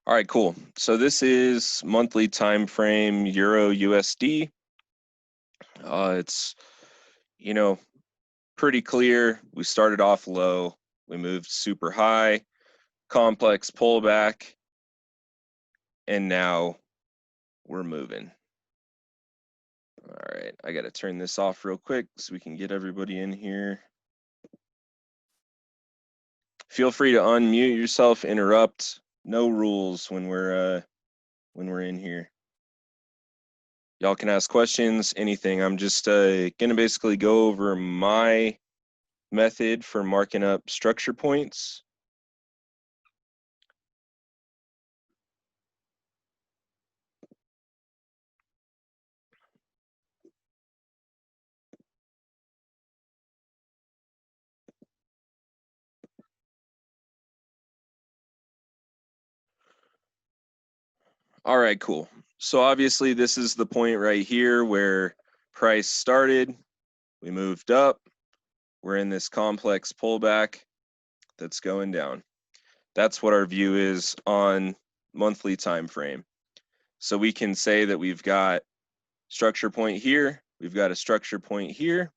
All right, cool. So this is monthly time frame Euro USD. It's, pretty clear. We started off low. We moved super high, complex pullback, and now we're moving. All right, I got to turn this off real quick so we can get everybody in here. Feel free to unmute yourself, interrupt. No rules when we're in here. Y'all can ask questions, anything. I'm just gonna basically go over my method for marking up structure points. All right, cool. So obviously this is the point right here where price started. We moved up. We're in this complex pullback that's going down. That's what our view is on monthly time frame. So we can say that we've got structure point here, we've got a structure point here,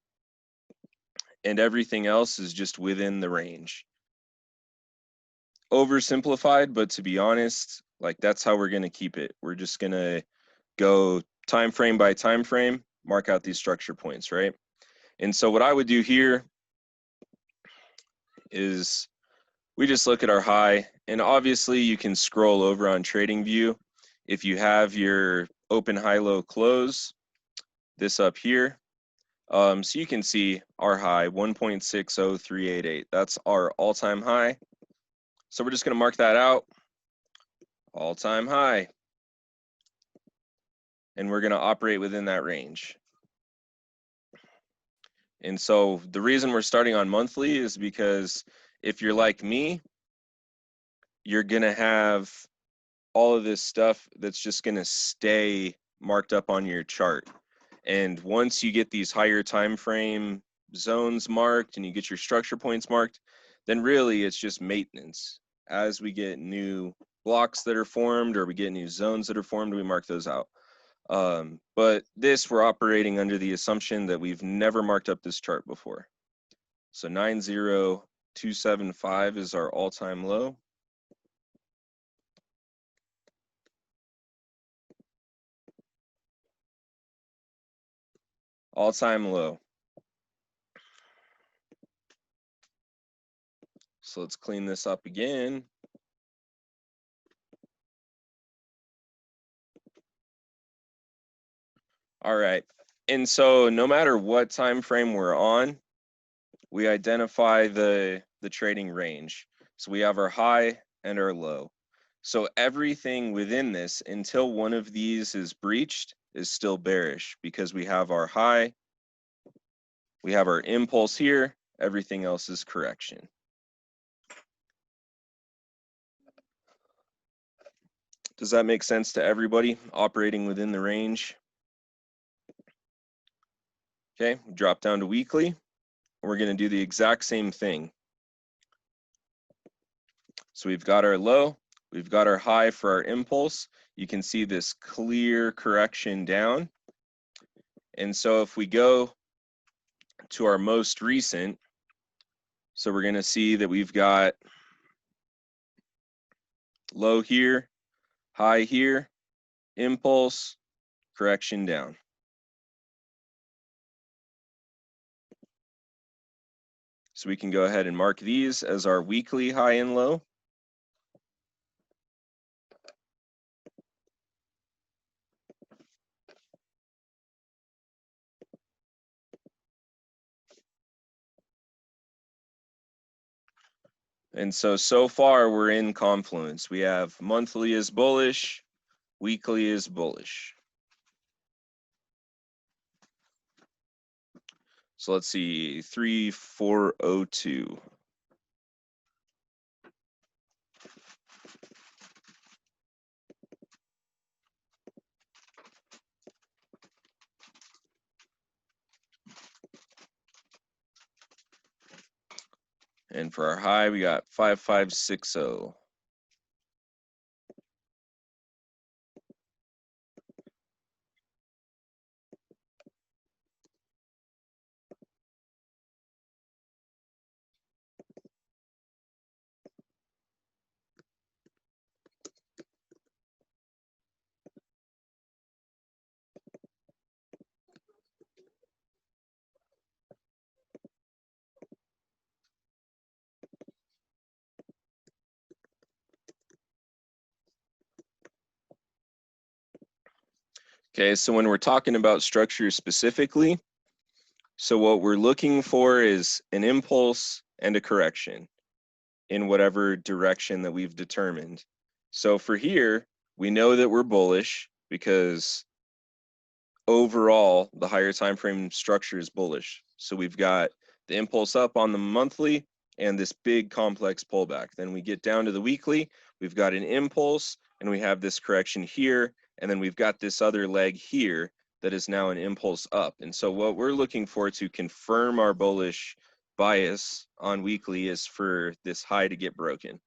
and everything else is just within the range. Oversimplified, but to be honest, like that's how we're going to keep it. We're just going to go time frame by time frame, mark out these structure points, right? And so what I would do here is we just look at our high, and obviously you can scroll over on TradingView. If you have your open high low close, this up here, so you can see our high 1.60388. That's our all-time high. So we're just going to mark that out, all-time high, and we're going to operate within that range. And so the reason we're starting on monthly is because if you're like me, you're going to have all of this stuff that's just going to stay marked up on your chart. And once you get these higher time frame zones marked and you get your structure points marked, then really it's just maintenance. As we get new blocks that are formed or we get new zones that are formed, we mark those out. But this, we're operating under the assumption that we've never marked up this chart before. So 90275 is our all-time low. All-time low. So let's clean this up again. All right. And so no matter what time frame we're on, we identify the trading range. So we have our high and our low. So everything within this, until one of these is breached, is still bearish because we have our high, we have our impulse here, everything else is correction. Does that make sense to everybody operating within the range? Okay, drop down to weekly. We're going to do the exact same thing. So we've got our low, we've got our high for our impulse. You can see this clear correction down. And so if we go to our most recent, so we're going to see that we've got low here, high here, impulse, correction down. So we can go ahead and mark these as our weekly high and low. And so far we're in confluence. We have monthly is bullish, weekly is bullish. So let's see, 3402. And for our high, we got 5560. Okay, so when we're talking about structure specifically, so what we're looking for is an impulse and a correction in whatever direction that we've determined. So for here, we know that we're bullish because overall the higher time frame structure is bullish. So we've got the impulse up on the monthly and this big complex pullback. Then we get down to the weekly, we've got an impulse and we have this correction here, and then we've got this other leg here that is now an impulse up. And so what we're looking for to confirm our bullish bias on weekly is for this high to get broken.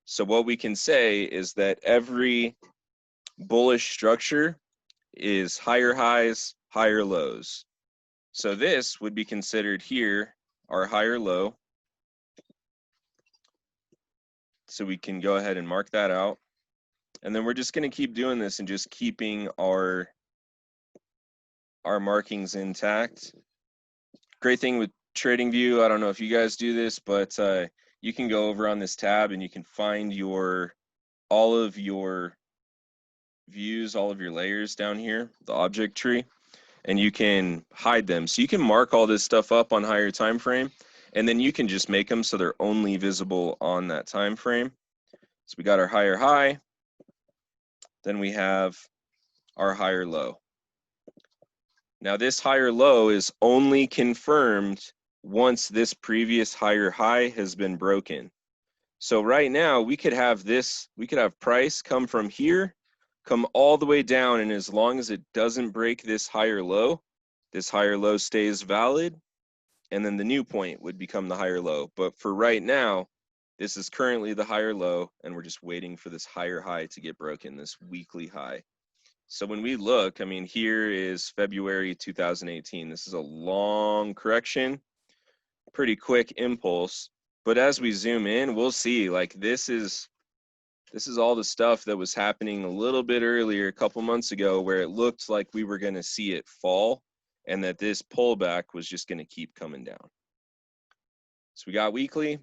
So what we can say is that every bullish structure is higher highs, higher lows. So this would be considered here our higher low. So we can go ahead and mark that out. And then we're just going to keep doing this and just keeping our markings intact. Great thing with TradingView, I don't know if you guys do this, but you can go over on this tab and you can find all of your views, all of your layers down here, the object tree, and you can hide them. So you can mark all this stuff up on higher time frame, and then you can just make them so they're only visible on that time frame. So we got our higher high, then we have our higher low. Now this higher low is only confirmed once this previous higher high has been broken. So right now we could have price come from here, come all the way down, and as long as it doesn't break this higher low stays valid, and then the new point would become the higher low. But for right now, this is currently the higher low, and we're just waiting for this higher high to get broken, this weekly high. So when we look, I mean, here is February 2018. This is a long correction, pretty quick impulse. But as we zoom in, we'll see like this is all the stuff that was happening a little bit earlier, a couple months ago, where it looked like we were going to see it fall and that this pullback was just going to keep coming down. So we got weekly.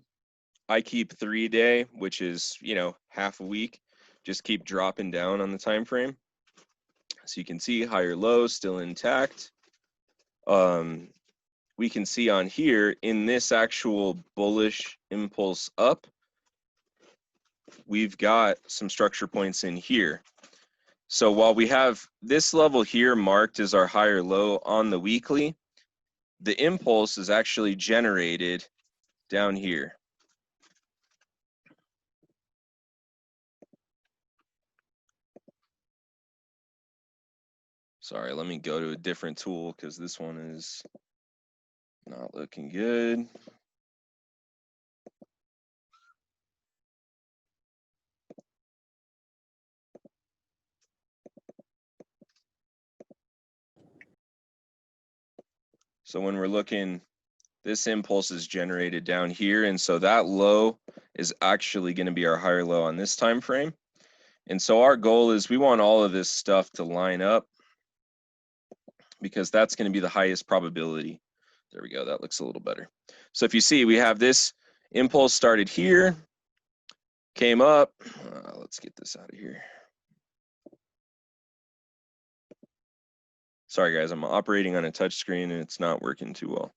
I keep 3-day, which is, half a week, just keep dropping down on the time frame. So you can see higher low still intact. We can see on here in this actual bullish impulse up, we've got some structure points in here. So while we have this level here marked as our higher low on the weekly, the impulse is actually generated down here. Sorry, let me go to a different tool because this one is not looking good. So when we're looking, this impulse is generated down here, and so that low is actually going to be our higher low on this time frame. And so our goal is we want all of this stuff to line up because that's going to be the highest probability. There we go, that looks a little better. So if you see, we have this impulse started here, came up. Let's get this out of here. Sorry guys, I'm operating on a touch screen and it's not working too well.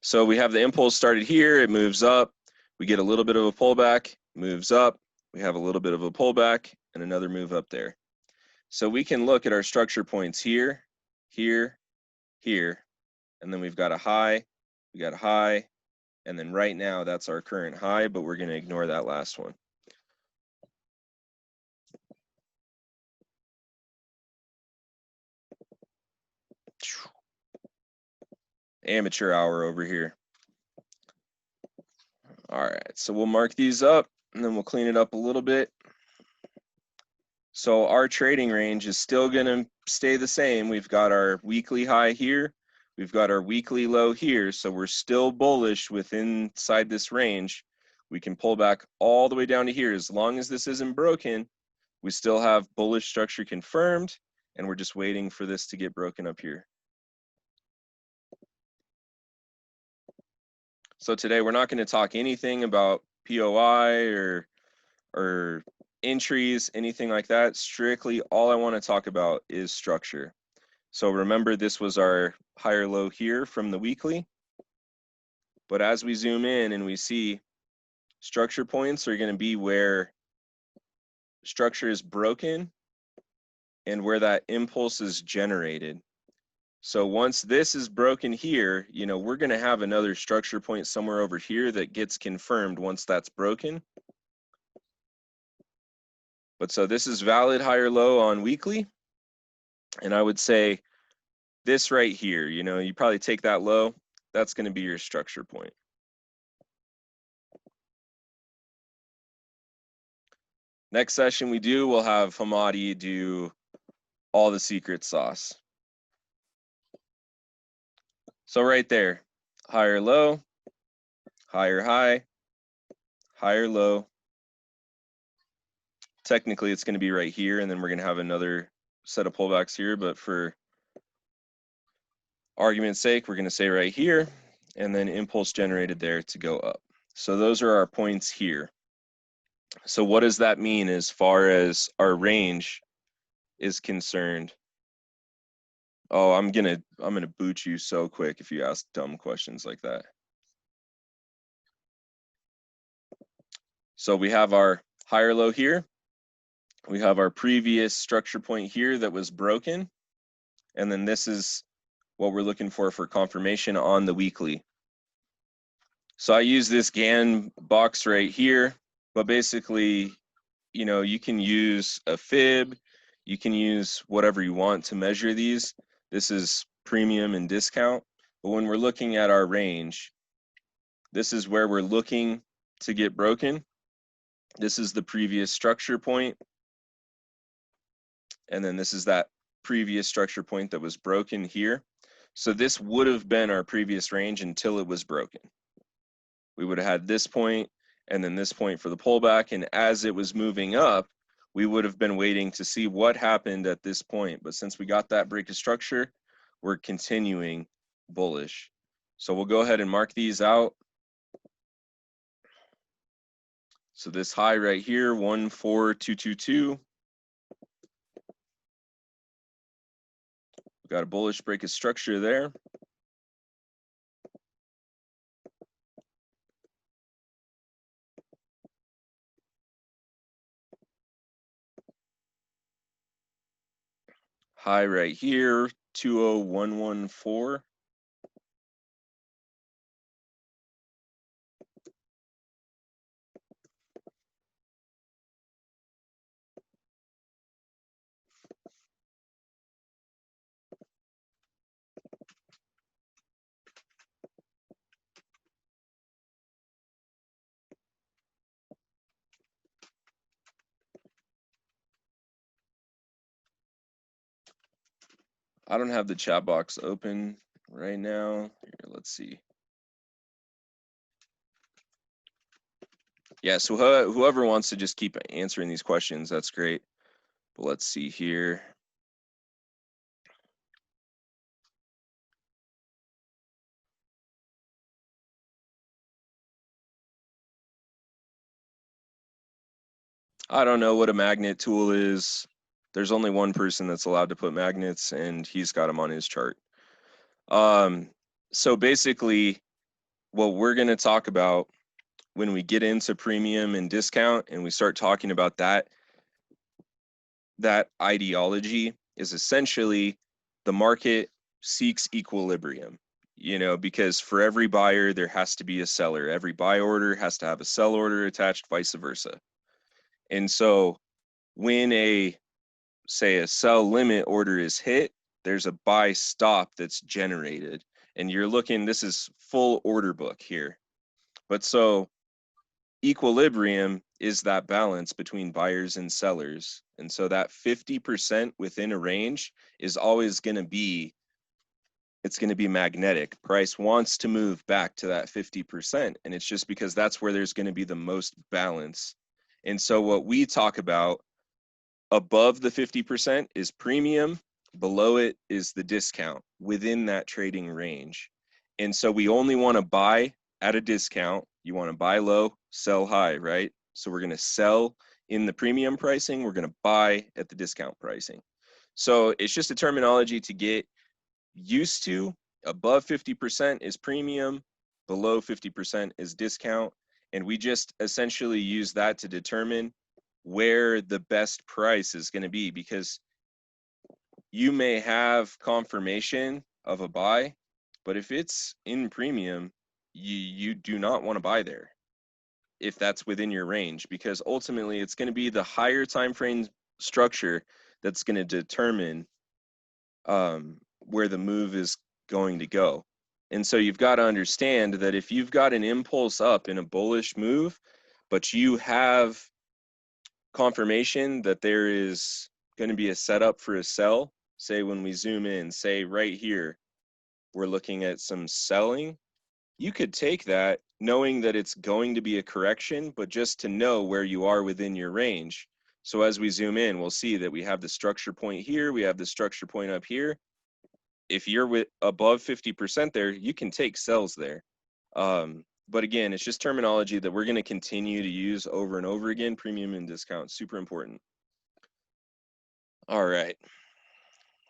So we have the impulse started here, it moves up, we get a little bit of a pullback, moves up, we have a little bit of a pullback and another move up there. So we can look at our structure points here, here, here, and then we've got a high, we got a high, and then right now that's our current high, but we're going to ignore that last one. Amateur hour over here. All right, so we'll mark these up and then we'll clean it up a little bit. So our trading range is still going to stay the same. We've got our weekly high here. We've got our weekly low here. So we're still bullish within inside this range. We can pull back all the way down to here. As long as this isn't broken, we still have bullish structure confirmed, and we're just waiting for this to get broken up here. So today we're not going to talk anything about POI or entries, anything like that. Strictly all I want to talk about is structure. So remember, this was our higher low here from the weekly. But as we zoom in and we see structure points are going to be where structure is broken and where that impulse is generated. So once this is broken here, you know, we're going to have another structure point somewhere over here that gets confirmed once that's broken. But so this is valid higher low on weekly. And I would say this right here, you know, you probably take that low, that's going to be your structure point. Next session we'll have Hamadi do all the secret sauce. So right there, higher low, higher high, higher low. Technically it's going to be right here, and then we're going to have another set of pullbacks here, but for argument's sake, we're going to say right here, and then impulse generated there to go up. So those are our points here. So what does that mean as far as our range is concerned? Oh, I'm gonna boot you so quick if you ask dumb questions like that. So we have our higher low here. We have our previous structure point here that was broken. And then this is what we're looking for confirmation on the weekly. So I use this GAN box right here, but basically, you know, you can use a fib, you can use whatever you want to measure these. This is premium and discount. But when we're looking at our range, this is where we're looking to get broken. This is the previous structure point. And then this is that previous structure point that was broken here. So this would have been our previous range until it was broken. We would have had this point and then this point for the pullback. And as it was moving up, we would have been waiting to see what happened at this point. But since we got that break of structure, we're continuing bullish. So we'll go ahead and mark these out. So this high right here, 14222. We've got a bullish break of structure there. High right here, 20114. I don't have the chat box open right now. Here, let's see. Yeah, so whoever wants to just keep answering these questions, that's great. But let's see here. I don't know what a magnet tool is. There's only one person that's allowed to put magnets, and he's got them on his chart. So basically, what we're going to talk about when we get into premium and discount and we start talking about that ideology is essentially the market seeks equilibrium, you know, because for every buyer, there has to be a seller. Every buy order has to have a sell order attached, vice versa. And so when say a sell limit order is hit, there's a buy stop that's generated. And you're looking, this is full order book here. But so equilibrium is that balance between buyers and sellers. And so that 50% within a range is always going to be, it's going to be magnetic. Price wants to move back to that 50%. And it's just because that's where there's going to be the most balance. And so what we talk about above the 50% is premium, below it is the discount within that trading range. And so we only want to buy at a discount. You want to buy low, sell high, right? So we're going to sell in the premium pricing, we're going to buy at the discount pricing. So it's just a terminology to get used to. Above 50% is premium, below 50% is discount. And we just essentially use that to determine where the best price is going to be, because you may have confirmation of a buy, but if it's in premium, you do not want to buy there if that's within your range, because ultimately it's going to be the higher time frame structure that's going to determine where the move is going to go. And so you've got to understand that if you've got an impulse up in a bullish move, but you have confirmation that there is going to be a setup for a sell, say when we zoom in, say right here, we're looking at some selling, you could take that knowing that it's going to be a correction, but just to know where you are within your range. So as we zoom in, we'll see that we have the structure point here, we have the structure point up here. If you're with above 50% there, you can take sells there. But again, it's just terminology that we're going to continue to use over and over again. Premium and discount, super important. All right.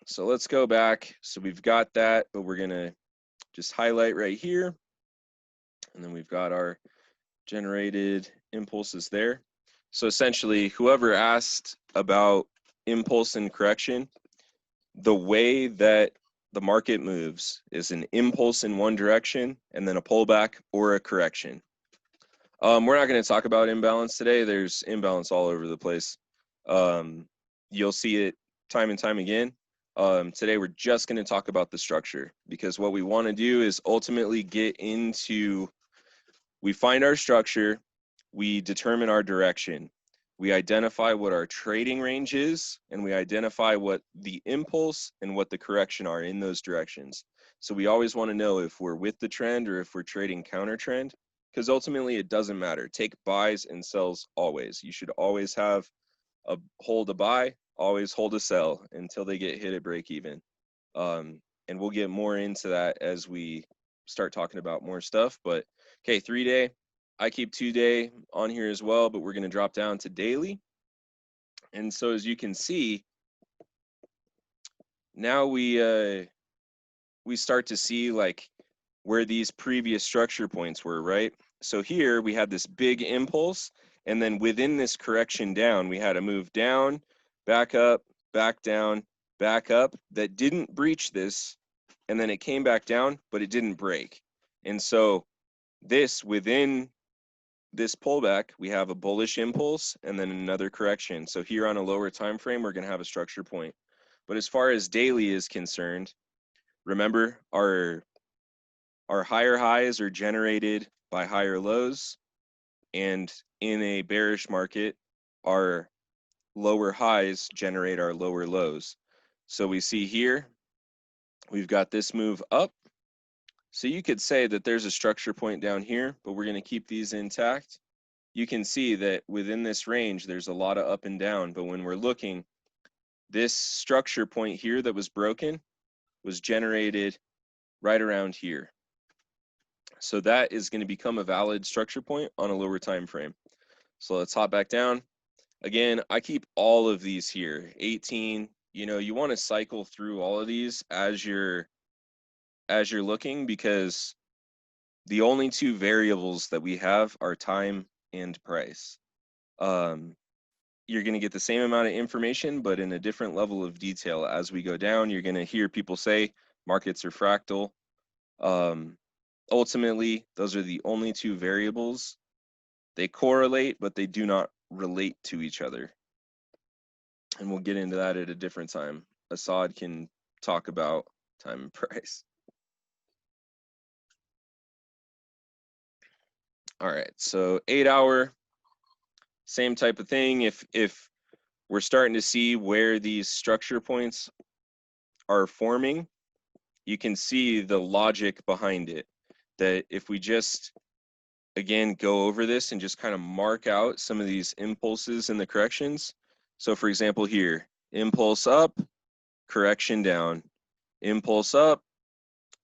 So let's go back. So we've got that, but we're going to just highlight right here. And then we've got our generated impulses there. So essentially, whoever asked about impulse and correction, the way that the market moves is an impulse in one direction and then a pullback or a correction. We're not going to talk about imbalance today. There's imbalance all over the place. You'll see it time and time again. Today, we're just going to talk about the structure, because what we want to do is ultimately get into, we find our structure, we determine our direction, we identify what our trading range is, and we identify what the impulse and what the correction are in those directions. So we always want to know if we're with the trend or if we're trading counter trend, because ultimately it doesn't matter. Take buys and sells always. You should always have a hold a buy, always hold a sell until they get hit at break even. And we'll get more into that as we start talking about more stuff. But okay, 3-day. I keep 2-day on here as well, but we're going to drop down to daily. And so as you can see, now we start to see like where these previous structure points were, right? So here we had this big impulse, and then within this correction down, we had a move down, back up, back down, back up that didn't breach this, and then it came back down, but it didn't break. And so this within this pullback, we have a bullish impulse and then another correction. So here on a lower time frame, we're going to have a structure point. But as far as daily is concerned, remember our higher highs are generated by higher lows, and in a bearish market, our lower highs generate our lower lows. So we see here, we've got this move up. So you could say that there's a structure point down here, but we're going to keep these intact. You can see that within this range, there's a lot of up and down, but when we're looking, this structure point here that was broken was generated right around here. So that is going to become a valid structure point on a lower time frame. So let's hop back down. Again, I keep all of these here, 18. You want to cycle through all of these as you're looking, because the only two variables that we have are time and price. You're going to get the same amount of information, but in a different level of detail as we go down. You're going to hear people say markets are fractal. Ultimately, those are the only two variables. They correlate, but they do not relate to each other. And we'll get into that at a different time. Assad can talk about time and price. All right, so 8-hour, same type of thing. If we're starting to see where these structure points are forming, you can see the logic behind it. That if we just, again, go over this and just kind of mark out some of these impulses and the corrections. So for example here, impulse up, correction down, impulse up,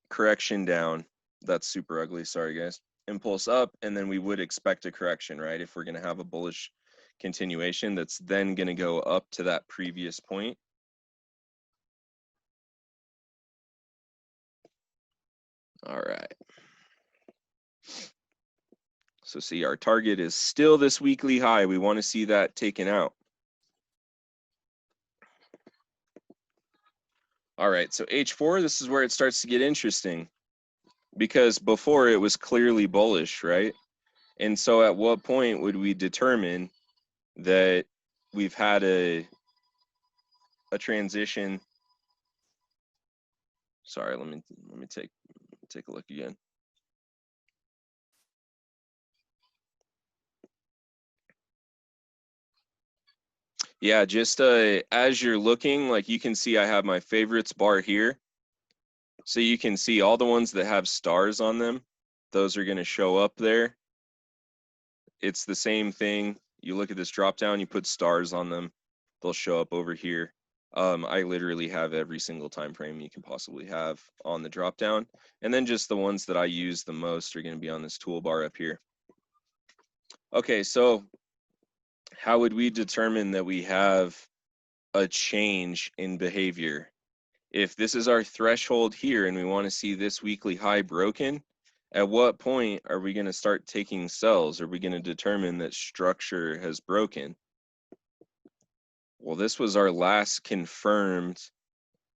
correction down. That's super ugly, sorry guys. Impulse up, and then we would expect a correction, right? If we're going to have a bullish continuation that's then going to go up to that previous point. All right. So see, our target is still this weekly high. We want to see that taken out. All right, so H4, this is where it starts to get interesting, because before it was clearly bullish, right? And so at what point would we determine that we've had a transition? Sorry, let me take a look again. Yeah, just as you're looking, like you can see I have my favorites bar here. So you can see all the ones that have stars on them, those are going to show up there. It's the same thing. You look at this drop down, you put stars on them, they'll show up over here. I literally have every single time frame you can possibly have on the drop down. And then just the ones that I use the most are going to be on this toolbar up here. Okay, so how would we determine that we have a change in behavior? If this is our threshold here and we want to see this weekly high broken, at what point are we going to start taking sells? Are we going to determine that structure has broken? Well, this was our last confirmed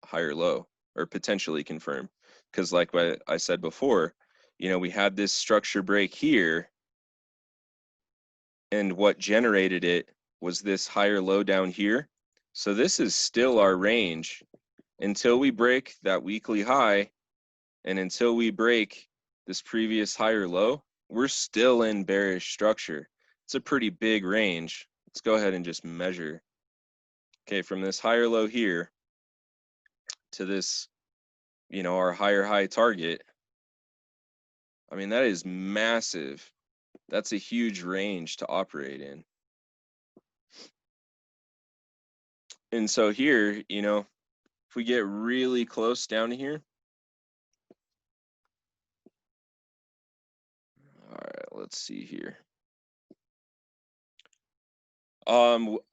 higher low, or potentially confirmed, because like what I said before, you know, we had this structure break here, and what generated it was this higher low down here. So this is still our range until we break that weekly high, and until we break this previous higher low, we're still in bearish structure. It's a pretty big range. Let's go ahead and just measure. Okay, from this higher low here to this, you know, our higher high target, I mean, that is massive. That's a huge range to operate in. And so here, you know, if we get really close down to here, all right, let's see here.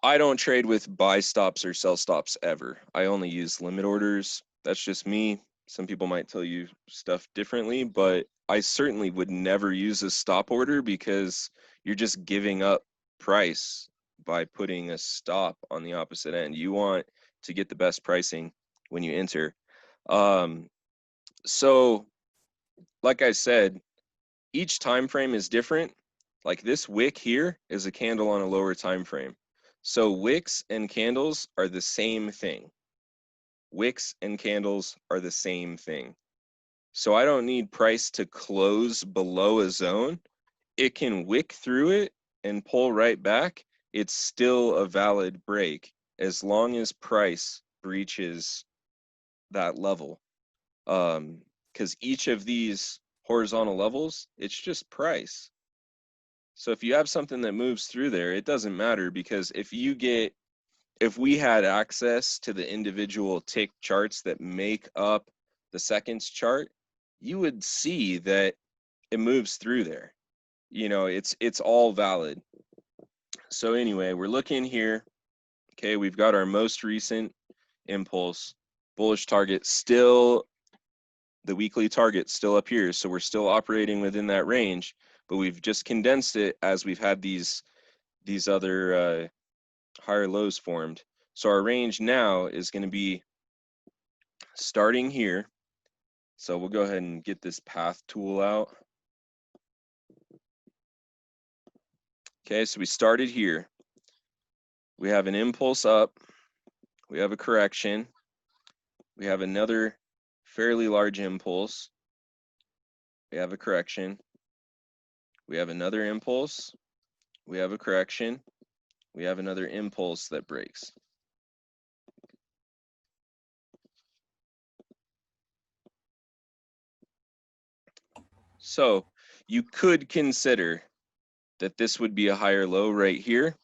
I don't trade with buy stops or sell stops ever. I only use limit orders. That's just me. Some people might tell you stuff differently, but I certainly would never use a stop order because you're just giving up price by putting a stop on the opposite end. You want to get the best pricing when you enter. So like I said, each time frame is different. Like this wick here is a candle on a lower time frame. So wicks and candles are the same thing. Wicks and candles are the same thing. So I don't need price to close below a zone. It can wick through it and pull right back. It's still a valid break as long as price breaches that level. Because each of these horizontal levels, it's just price. So if you have something that moves through there, it doesn't matter, because if we had access to the individual tick charts that make up the seconds chart, you would see that it moves through there. You know, it's all valid. So anyway, we're looking here. Okay, we've got our most recent impulse, bullish target, still the weekly target still up here. So we're still operating within that range, but we've just condensed it as we've had these other higher lows formed. So our range now is going to be starting here. So we'll go ahead and get this path tool out. Okay, so we started here. We have an impulse up. We have a correction. We have another fairly large impulse. We have a correction. We have another impulse. We have a correction. We have another impulse that breaks. So you could consider that this would be a higher low right here,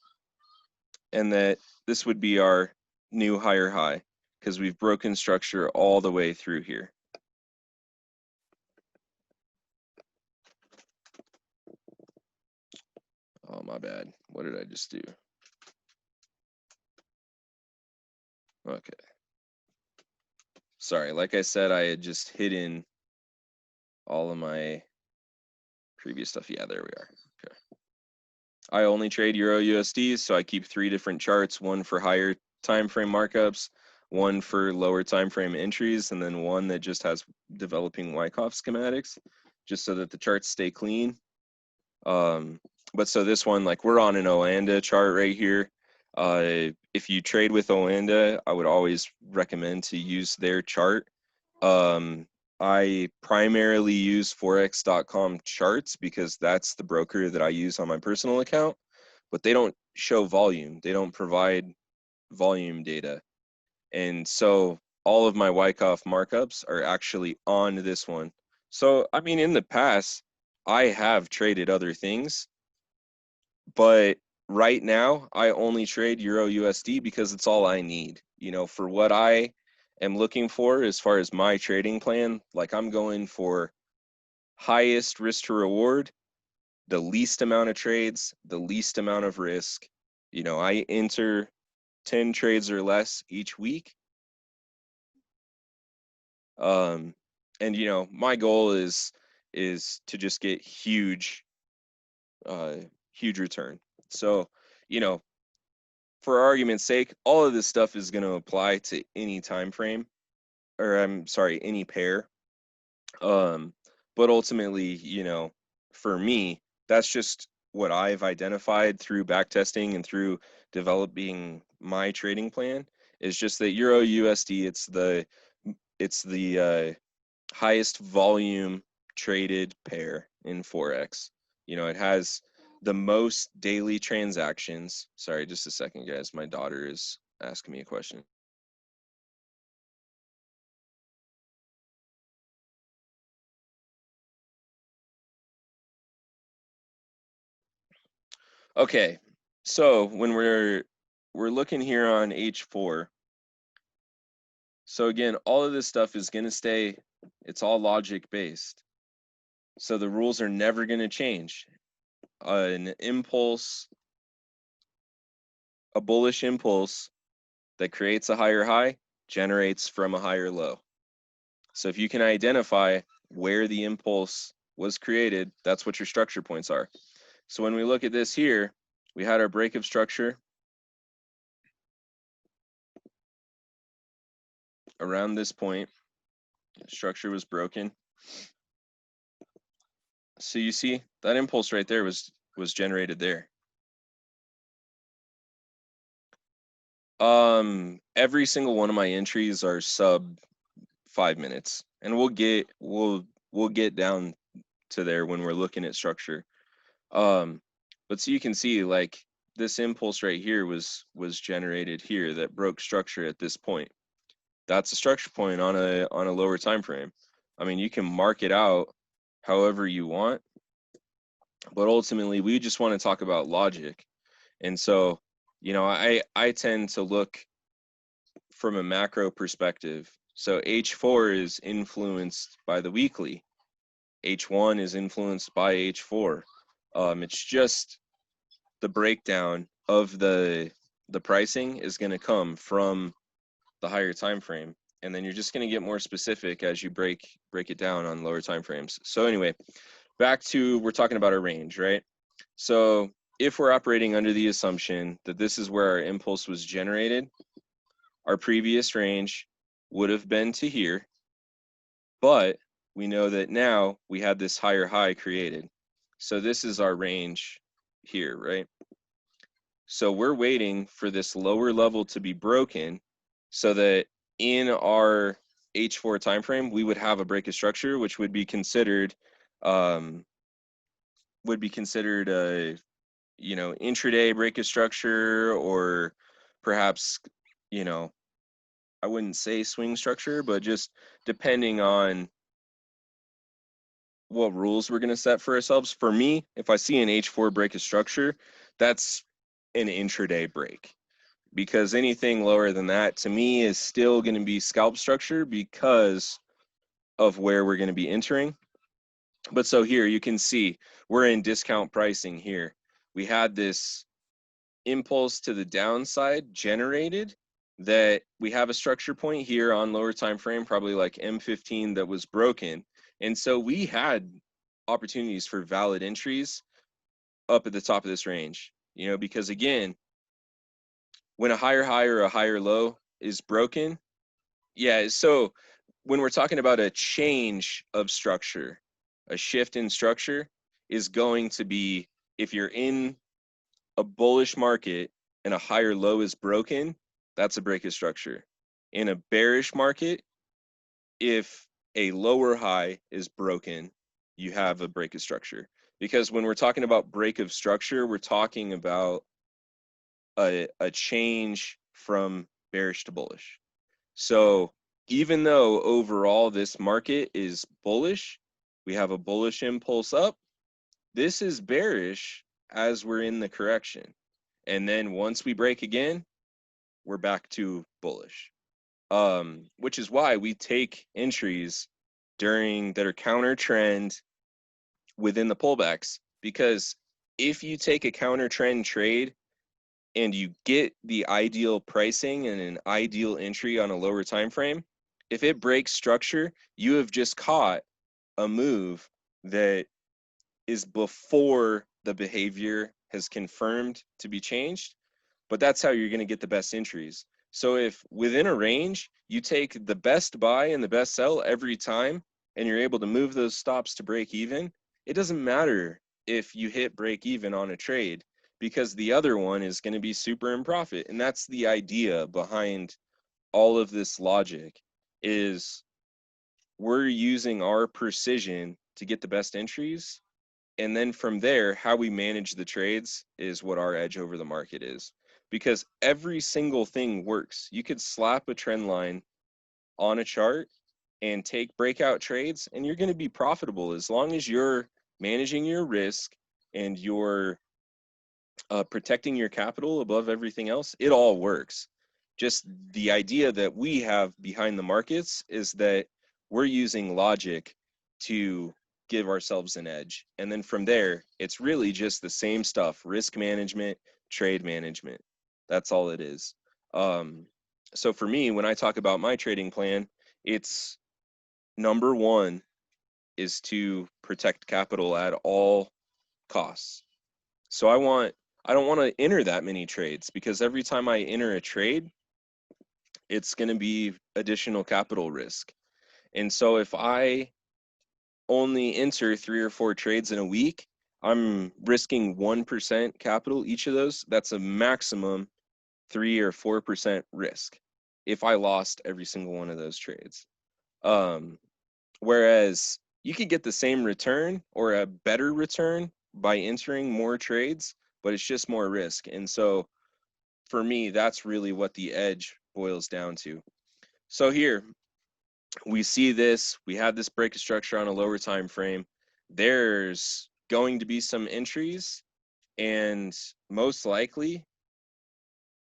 and that this would be our new higher high, because we've broken structure all the way through here. Oh, my bad. What did I just do? Okay. Sorry, like I said, I had just hidden all of my previous stuff. Yeah, there we are. Okay. I only trade Euro USD, so I keep 3 different charts, one for higher time frame markups, one for lower time frame entries, and then one that just has developing Wyckoff schematics, just so that the charts stay clean. But so this one, like we're on an Oanda chart right here. If you trade with Oanda, I would always recommend to use their chart. I primarily use Forex.com charts because that's the broker that I use on my personal account, but they don't show volume. They don't provide volume data. And so all of my Wyckoff markups are actually on this one. So, I mean, in the past, I have traded other things, but right now I only trade Euro USD because it's all I need. You know, for what I am looking for as far as my trading plan, like I'm going for highest risk to reward, the least amount of trades, the least amount of risk. You know, I enter 10 trades or less each week. And you know, my goal is to just get huge huge return. So, you know, for argument's sake, all of this stuff is going to apply to any time frame, or I'm sorry, any pair. But ultimately, you know, for me, that's just what I've identified through backtesting and through developing my trading plan, is just that Euro USD, it's the highest volume traded pair in Forex. You know, it has the most daily transactions. Sorry, just a second, guys. My daughter is asking me a question. Okay, so when we're looking here on H4, so again, all of this stuff is going to stay, it's all logic based. So the rules are never going to change. An impulse, a bullish impulse that creates a higher high generates from a higher low. So if you can identify where the impulse was created, that's what your structure points are. So when we look at this here, we had our break of structure around this point. Structure was broken. So you see that impulse right there was generated there. Every single one of my entries are sub 5 minutes, and we'll get down to there when we're looking at structure. But so you can see, like, this impulse right here was generated here that broke structure at this point. That's a structure point on a lower time frame. I mean, you can mark it out however you want, but ultimately we just want to talk about logic. And so, you know, I tend to look from a macro perspective. So H4 is influenced by the weekly. H1 is influenced by H4. It's just the breakdown of the pricing is going to come from the higher time frame, and then you're just going to get more specific as you break it down on lower time frames. So anyway, back to, we're talking about our range, right? So if we're operating under the assumption that this is where our impulse was generated, our previous range would have been to here, but we know that now we had this higher high created. So this is our range here, right? So we're waiting for this lower level to be broken so that in our H4 time frame, we would have a break of structure, which would be considered a, you know, intraday break of structure, or perhaps, you know, I wouldn't say swing structure, but just depending on what rules we're going to set for ourselves. For me, if I see an H4 break of structure, that's an intraday break, because anything lower than that to me is still going to be scalp structure because of where we're going to be entering. But so here you can see we're in discount pricing here. We had this impulse to the downside generated, that we have a structure point here on lower time frame, probably like M15, that was broken. And so we had opportunities for valid entries up at the top of this range, you know, because again, when a higher high or a higher low is broken, yeah, so when we're talking about a change of structure, a shift in structure is going to be, if you're in a bullish market and a higher low is broken, that's a break of structure. In a bearish market, if a lower high is broken, you have a break of structure. Because when we're talking about break of structure, we're talking about a change from bearish to bullish. So even though overall this market is bullish, we have a bullish impulse up, this is bearish as we're in the correction. And then once we break again, we're back to bullish. Which is why we take entries during that are counter trend within the pullbacks, because if you take a counter trend trade and you get the ideal pricing and an ideal entry on a lower time frame, if it breaks structure, you have just caught a move that is before the behavior has confirmed to be changed, but that's how you're going to get the best entries. So if within a range, you take the best buy and the best sell every time, and you're able to move those stops to break even, it doesn't matter if you hit break even on a trade, because the other one is going to be super in profit. And that's the idea behind all of this logic, is we're using our precision to get the best entries. And then from there, how we manage the trades is what our edge over the market is. Because every single thing works. You could slap a trend line on a chart and take breakout trades, and you're going to be profitable as long as you're managing your risk and you're protecting your capital above everything else. It all works. Just the idea that we have behind the markets is that we're using logic to give ourselves an edge. And then from there, it's really just the same stuff: risk management, trade management. That's all it is. So for me, when I talk about my trading plan, it's number one is to protect capital at all costs. So I don't want to enter that many trades, because every time I enter a trade, it's going to be additional capital risk. And so if I only enter 3 or 4 trades in a week, I'm risking 1% capital each of those. That's a maximum 3 or 4% risk if I lost every single one of those trades. Whereas you could get the same return or a better return by entering more trades, but it's just more risk. And so for me, that's really what the edge boils down to. So here we see this, we have this break of structure on a lower time frame. There's going to be some entries, and most likely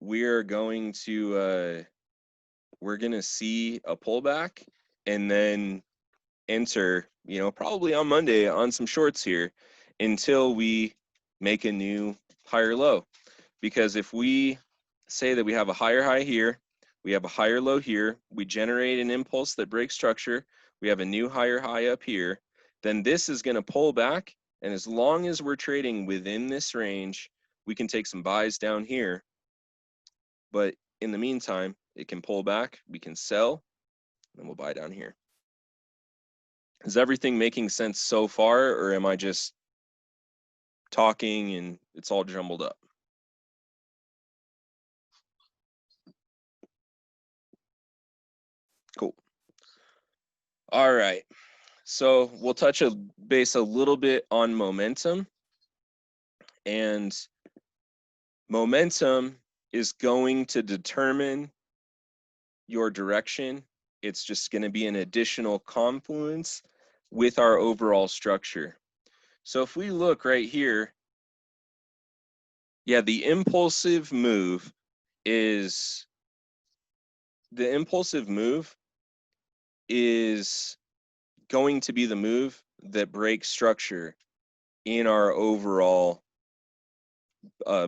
we're going to see a pullback and then enter, you know, probably on Monday on some shorts here until we make a new higher low. Because if we say that we have a higher high here, we have a higher low here, we generate an impulse that breaks structure, we have a new higher high up here, then this is going to pull back. And as long as we're trading within this range, we can take some buys down here. But in the meantime, it can pull back, we can sell, and we'll buy down here. Is everything making sense so far, or am I just talking and it's all jumbled up? Cool. All right. So we'll touch base a little bit on momentum. And momentum is going to determine your direction. It's just going to be an additional confluence with our overall structure. So if we look right here, yeah, the impulsive move is going to be the move that breaks structure in our overall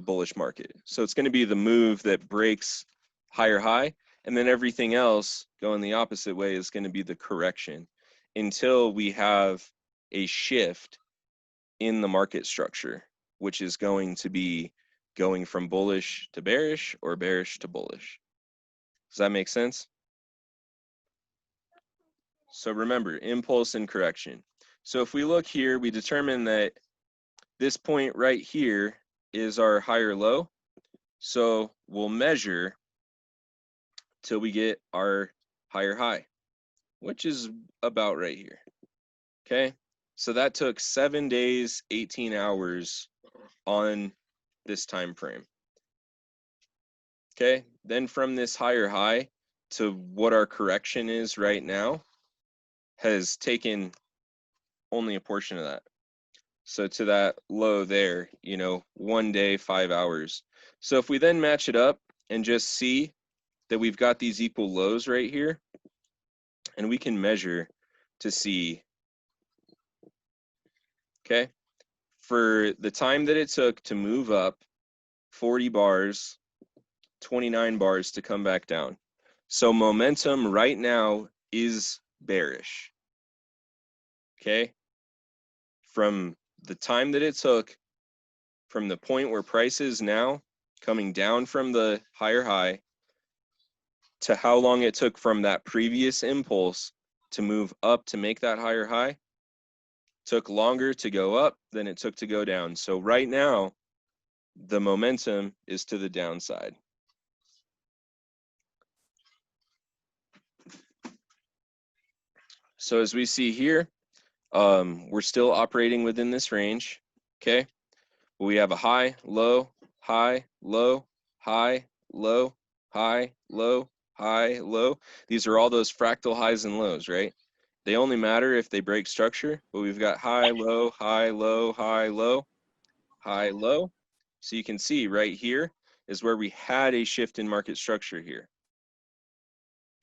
bullish market. So it's going to be the move that breaks higher high, and then everything else going the opposite way is going to be the correction until we have a shift in the market structure, which is going to be going from bullish to bearish or bearish to bullish. Does that make sense? So remember, impulse and correction. So if we look here, we determine that this point right here is our higher low. So we'll measure till we get our higher high, which is about right here. Okay, so that took 7 days, 18 hours on this time frame. Okay, then from this higher high to what our correction is right now has taken only a portion of that. So to that low there, 1 day, 5 hours. So if we then match it up and just see that we've got these equal lows right here, and we can measure to see, okay, for the time that it took to move up 40 bars, 29 bars to come back down. So momentum right now is bearish. Okay, from the time that it took from the point where price is now coming down from the higher high to how long it took from that previous impulse to move up to make that higher high, took longer to go up than it took to go down. So right now, the momentum is to the downside. So as we see here, we're still operating within this range, okay? We have a high, low, high, low, high, low, high, low, high, low. These are all those fractal highs and lows, right? They only matter if they break structure, but we've got high, low, high, low, high, low, high, low. So you can see right here is where we had a shift in market structure here.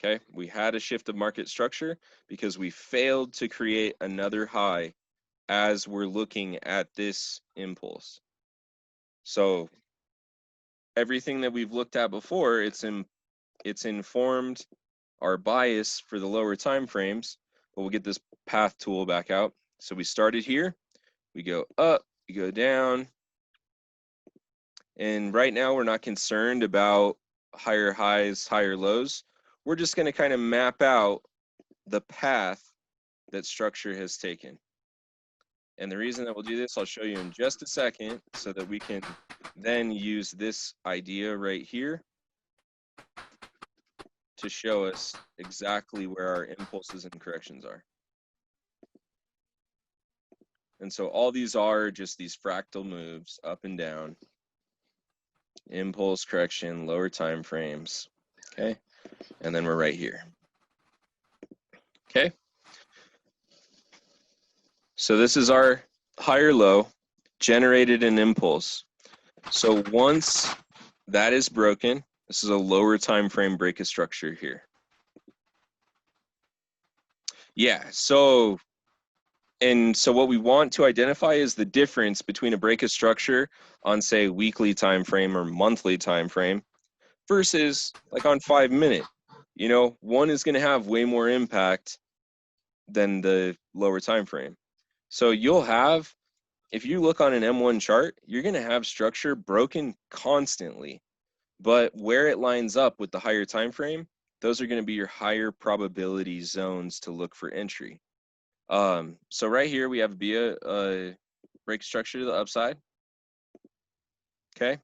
Okay, we had a shift of market structure because we failed to create another high as we're looking at this impulse. So everything that we've looked at before, it's informed our bias for the lower time frames, but we'll get this path tool back out. So we started here, we go up, we go down, and right now we're not concerned about higher highs, higher lows. We're just going to kind of map out the path that structure has taken. And the reason that we'll do this, I'll show you in just a second so that we can then use this idea right here to show us exactly where our impulses and corrections are. And so all these are just these fractal moves up and down, impulse, correction, lower time frames, okay? And then we're right here, okay? So this is our higher low, generated an impulse. So once that is broken, this is a lower time frame break of structure here. Yeah, so what we want to identify is the difference between a break of structure on, say, weekly time frame or monthly time frame versus like on 5 minute. One is going to have way more impact than the lower time frame. So you'll have, if you look on an M1 chart, you're going to have structure broken constantly, but where it lines up with the higher time frame, those are going to be your higher probability zones to look for entry. So right here we have a break structure to the upside, okay,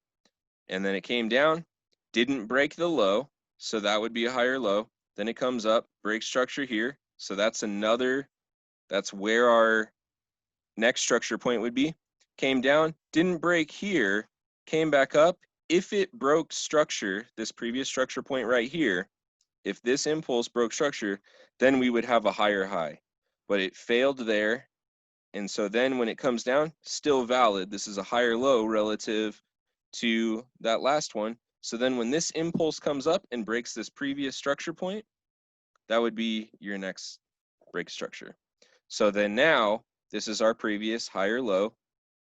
and then it came down, didn't break the low, so that would be a higher low. Then it comes up, break structure here, so that's where our next structure point would be. Came down, didn't break here, came back up. If it broke structure, this previous structure point right here, if this impulse broke structure, then we would have a higher high, but it failed there. And so then when it comes down, still valid. This is a higher low relative to that last one. So then when this impulse comes up and breaks this previous structure point, that would be your next break structure. So then now this is our previous higher low.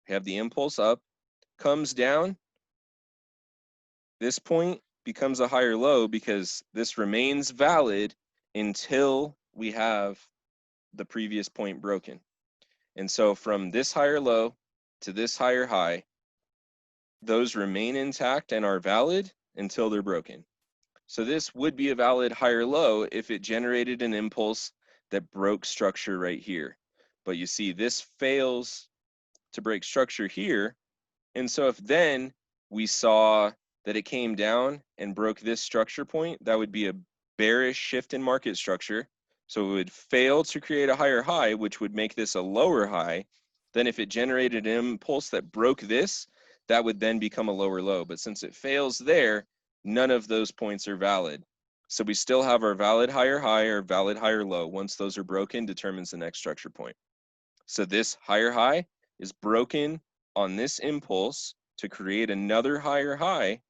We have the impulse up, comes down. This point becomes a higher low because this remains valid until we have the previous point broken. And so from this higher low to this higher high, those remain intact and are valid until they're broken. So this would be a valid higher low if it generated an impulse that broke structure right here. But you see, this fails to break structure here. And so if then we saw that it came down and broke this structure point, that would be a bearish shift in market structure. So it would fail to create a higher high, which would make this a lower high. Then if it generated an impulse that broke this, that would then become a lower low. But since it fails there, none of those points are valid. So we still have our valid higher high or valid higher low. Once those are broken, determines the next structure point. So this higher high is broken on this impulse to create another higher high.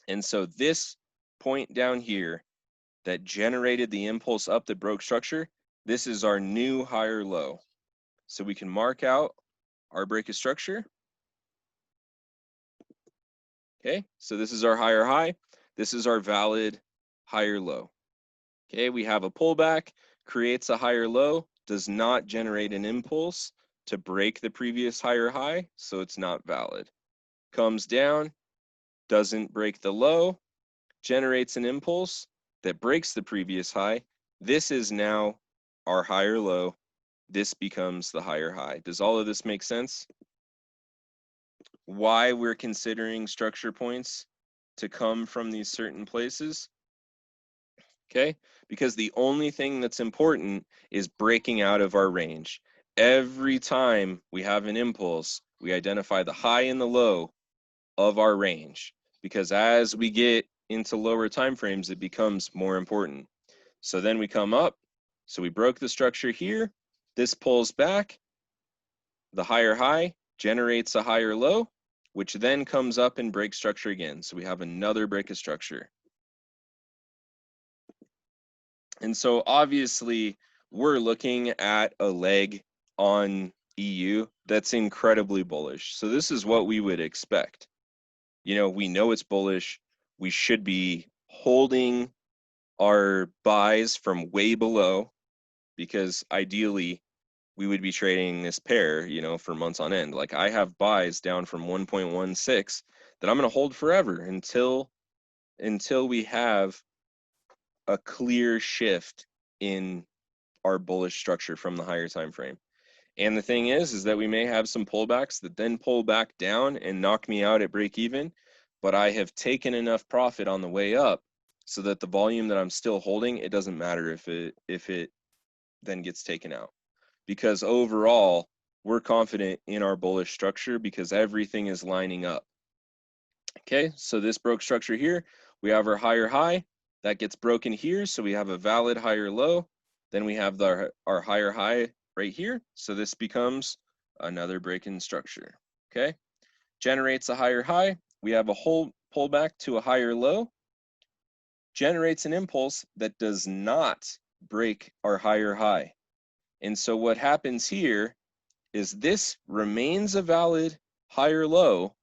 And so this point down here that generated the impulse up that broke structure, this is our new higher low. So we can mark out our break of structure. Okay, so this is our higher high. This is our valid higher low. Okay, we have a pullback, creates a higher low, does not generate an impulse to break the previous higher high, so it's not valid. Comes down, doesn't break the low, generates an impulse that breaks the previous high. This is now our higher low. This becomes the higher high. Does all of this make sense? Why we're considering structure points to come from these certain places? Okay, because the only thing that's important is breaking out of our range. Every time we have an impulse, we identify the high and the low of our range, because as we get into lower time frames, it becomes more important. So then we come up, so we broke the structure here, this pulls back, the higher high generates a higher low, which then comes up and breaks structure again. So we have another break of structure. And so obviously we're looking at a leg on EU that's incredibly bullish. So this is what we would expect. You know, we know it's bullish. We should be holding our buys from way below, because ideally we would be trading this pair, you know, for months on end. Like I have buys down from 1.16 that I'm going to hold forever until we have a clear shift in our bullish structure from the higher time frame. And the thing is that we may have some pullbacks that then pull back down and knock me out at break even, but I have taken enough profit on the way up so that the volume that I'm still holding, it doesn't matter if it then gets taken out. Because overall, we're confident in our bullish structure because everything is lining up. Okay, so this broke structure here, we have our higher high, that gets broken here, so we have a valid higher low. Then we have our higher high right here, so this becomes another break in structure. Okay, generates a higher high, we have a whole pullback to a higher low, generates an impulse that does not break our higher high. And so what happens here is this remains a valid higher low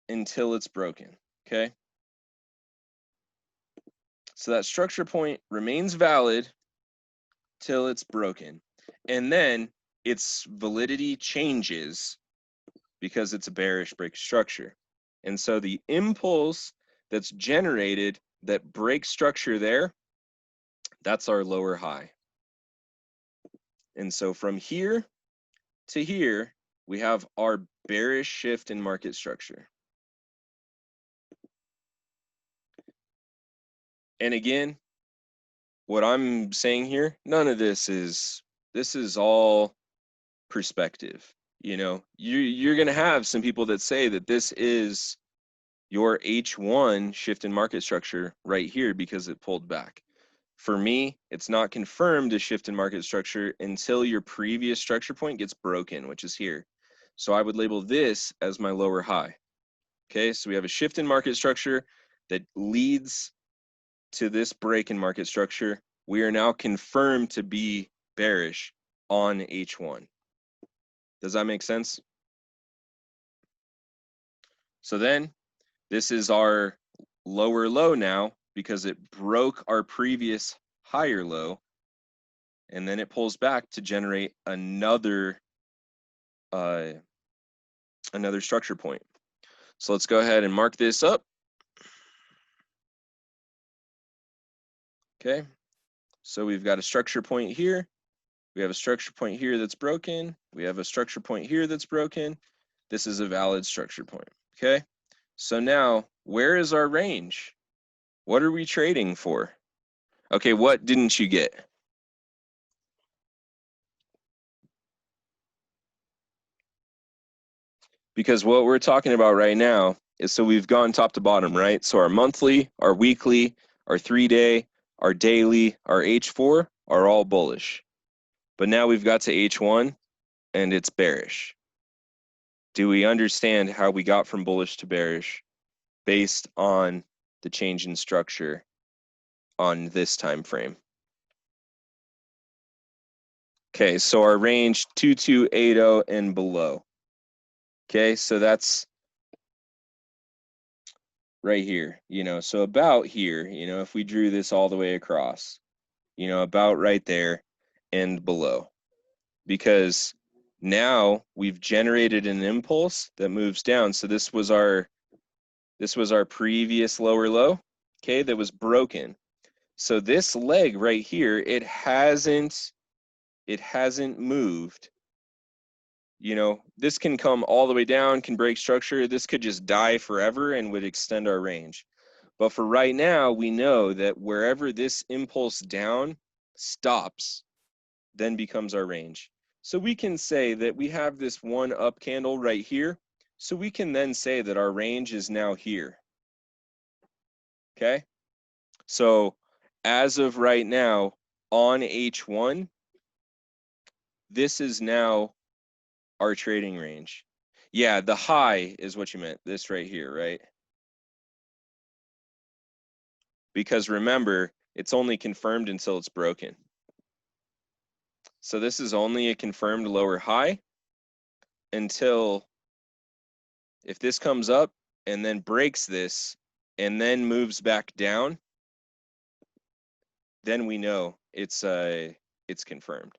until it's broken. Okay, so that structure point remains valid till it's broken, and then its validity changes because it's a bearish break structure. And so the impulse that's generated that breaks structure there, that's our lower high. And so from here to here, we have our bearish shift in market structure. And again, what I'm saying here, none of this is all perspective. You know, you're going to have some people that say that this is your H1 shift in market structure right here because it pulled back. For me, it's not confirmed a shift in market structure until your previous structure point gets broken, which is here. So I would label this as my lower high. Okay, so we have a shift in market structure that leads to this break in market structure. We are now confirmed to be bearish on H1. Does that make sense? So then this is our lower low now because it broke our previous higher low, and then it pulls back to generate another structure point. So let's go ahead and mark this up. Okay, so we've got a structure point here. We have a structure point here that's broken. We have a structure point here that's broken. This is a valid structure point. Okay, so now where is our range? What are we trading for? Okay, what didn't you get? Because what we're talking about right now is, so we've gone top to bottom, right? So our monthly, our weekly, our 3-day, our daily, our H4 are all bullish. But now we've got to H1 and it's bearish. Do we understand how we got from bullish to bearish based on the change in structure on this time frame? Okay, so our range 2280 and below. Okay, so that's right here, so about here, if we drew this all the way across, about right there and below, because now we've generated an impulse that moves down. So this was our previous lower low, okay, that was broken. So this leg right here, it hasn't moved. This can come all the way down, can break structure. This could just die forever and would extend our range. But for right now, we know that wherever this impulse down stops, then becomes our range. So we can say that we have this one up candle right here. So we can then say that our range is now here. Okay? So as of right now, on H1, this is now our trading range. Yeah, the high is what you meant, this right here, right? Because remember, it's only confirmed until it's broken. So this is only a confirmed lower high until, if this comes up and then breaks this and then moves back down, then we know it's confirmed.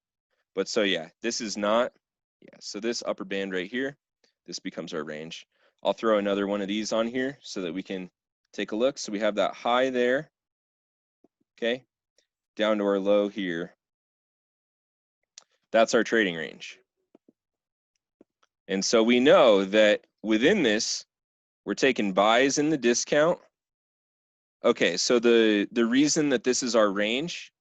But so yeah, this is not, so this upper band right here, this becomes our range. I'll throw another one of these on here so that we can take a look. So we have that high there, okay, down to our low here. That's our trading range. And so we know that within this, we're taking buys in the discount. Okay, so the reason that this is our range,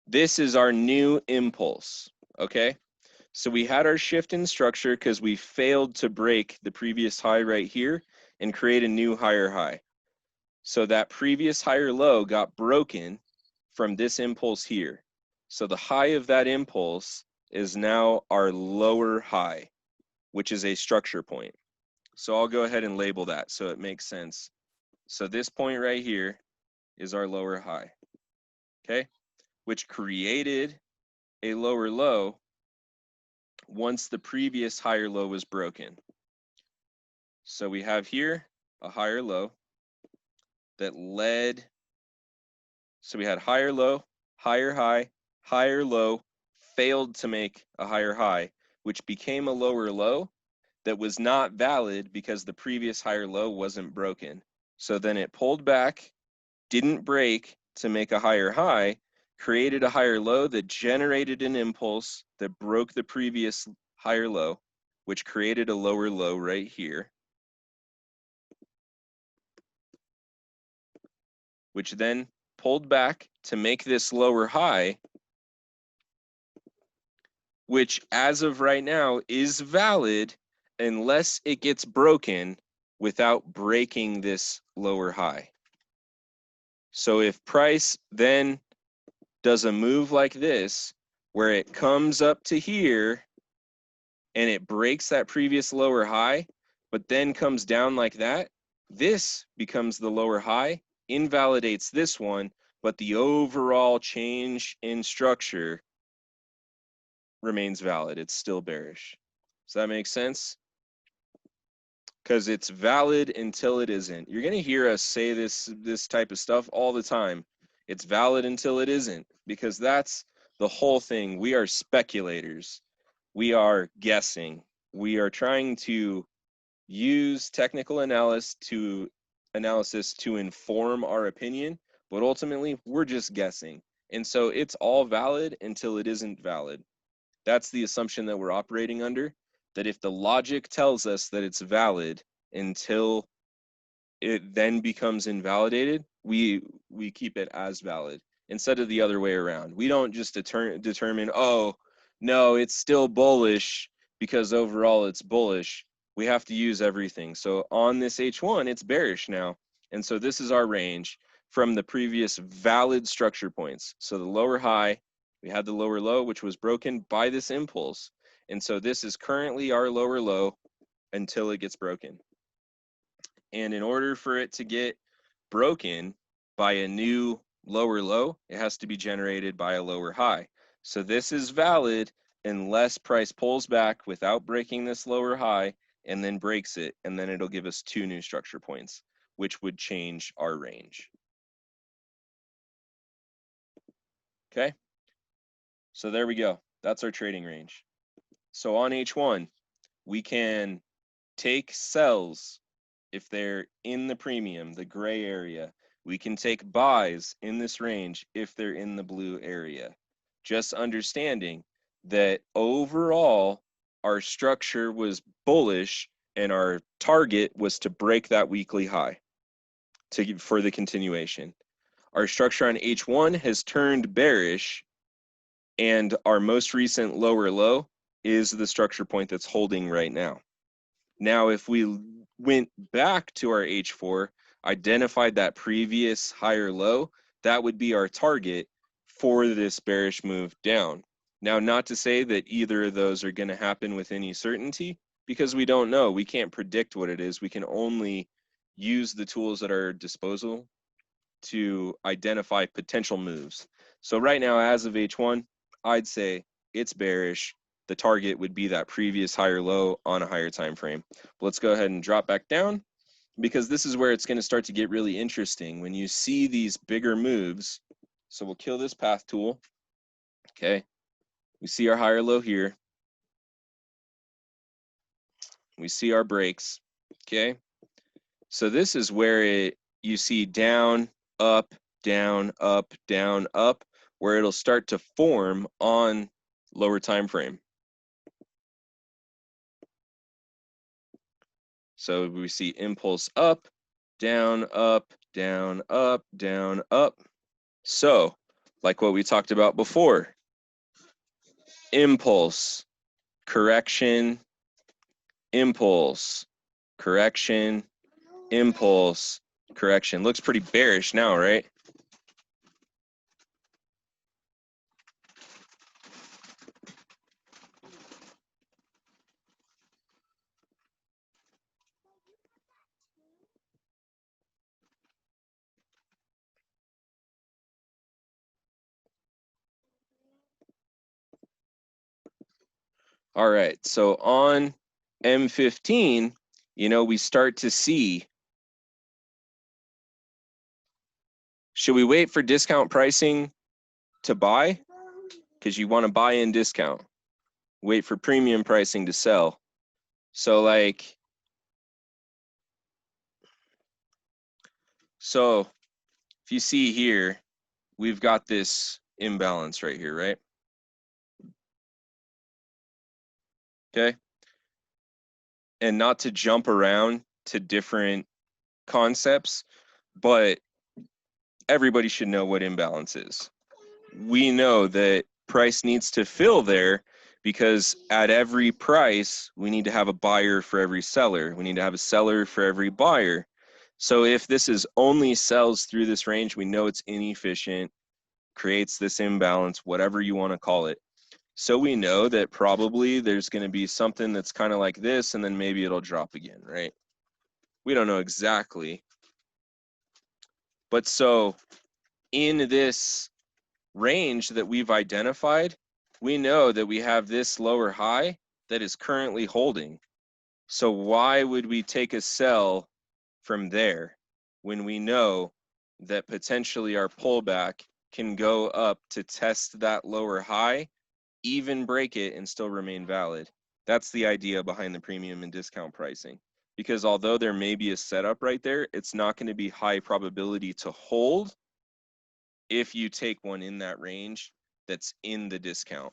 this is our new impulse, okay? So we had our shift in structure because we failed to break the previous high right here and create a new higher high. So that previous higher low got broken from this impulse here. So the high of that impulse is now our lower high, which is a structure point. So I'll go ahead and label that so it makes sense. So this point right here is our lower high, okay? Which created a lower low once the previous higher low was broken. So we have here a higher low that led, so we had higher low, higher high, higher low, failed to make a higher high, which became a lower low that was not valid because the previous higher low wasn't broken. So then it pulled back, didn't break to make a higher high, created a higher low that generated an impulse that broke the previous higher low, which created a lower low right here, which then pulled back to make this lower high, which as of right now is valid unless it gets broken without breaking this lower high. So if price then does a move like this, where it comes up to here and it breaks that previous lower high, but then comes down like that, this becomes the lower high, invalidates this one, but the overall change in structure remains valid. It's still bearish. Does that make sense? because it's valid until it isn't. You're going to hear us say this type of stuff all the time. It's valid until it isn't, because that's the whole thing. We are speculators. We are guessing. We are trying to use technical analysis to inform our opinion, but ultimately we're just guessing. And so it's all valid until it isn't valid. That's the assumption that we're operating under, that if the logic tells us that it's valid until it then becomes invalidated, we keep it as valid instead of the other way around. We don't just determine, oh, no, it's still bullish because overall it's bullish. We have to use everything. So on this H1, it's bearish now. And so this is our range from the previous valid structure points. So the lower high, we had the lower low, which was broken by this impulse. And so this is currently our lower low until it gets broken. And in order for it to get broken by a new lower low, it has to be generated by a lower high. So this is valid unless price pulls back without breaking this lower high and then breaks it, and then it'll give us 2 new structure points, which would change our range. Okay, so there we go. That's our trading range. So on H1, we can take sells if they're in the premium, the gray area. We can take buys in this range if they're in the blue area. Just understanding that overall, our structure was bullish and our target was to break that weekly high for the continuation. Our structure on H1 has turned bearish, and our most recent lower low is the structure point that's holding right now. Now, if we went back to our H4, identified that previous higher low, that would be our target for this bearish move down. Now, not to say that either of those are going to happen with any certainty, because we don't know. We can't predict what it is. We can only use the tools at our disposal to identify potential moves. So right now, as of H1, I'd say it's bearish. The target would be that previous higher low on a higher time frame. Let's go ahead and drop back down, because this is where it's going to start to get really interesting when you see these bigger moves. So we'll kill this path tool. Okay, we see our higher low here. We see our breaks. Okay, so this is where you see down, up, down, up, down, up, where it'll start to form on lower time frame. So we see impulse up, down, up, down, up, down, up. So, like what we talked about before, impulse, correction, impulse, correction, impulse, correction. Looks pretty bearish now, right? All right, so on M15, you know, we start to see, should we wait for discount pricing to buy? Because you want to buy in discount. Wait for premium pricing to sell. So like, so if you see here, we've got this imbalance right here, right? Okay. And not to jump around to different concepts, but everybody should know what imbalance is. We know that price needs to fill there, because at every price, we need to have a buyer for every seller. We need to have a seller for every buyer. So if this is only sells through this range, we know it's inefficient, creates this imbalance, whatever you want to call it. So we know that probably there's going to be something that's kind of like this, and then maybe it'll drop again, right? We don't know exactly. But so in this range that we've identified, we know that we have this lower high that is currently holding. So why would we take a sell from there when we know that potentially our pullback can go up to test that lower high, even break it, and still remain valid? That's the idea behind the premium and discount pricing. Because although there may be a setup right there, it's not going to be high probability to hold if you take one in that range that's in the discount.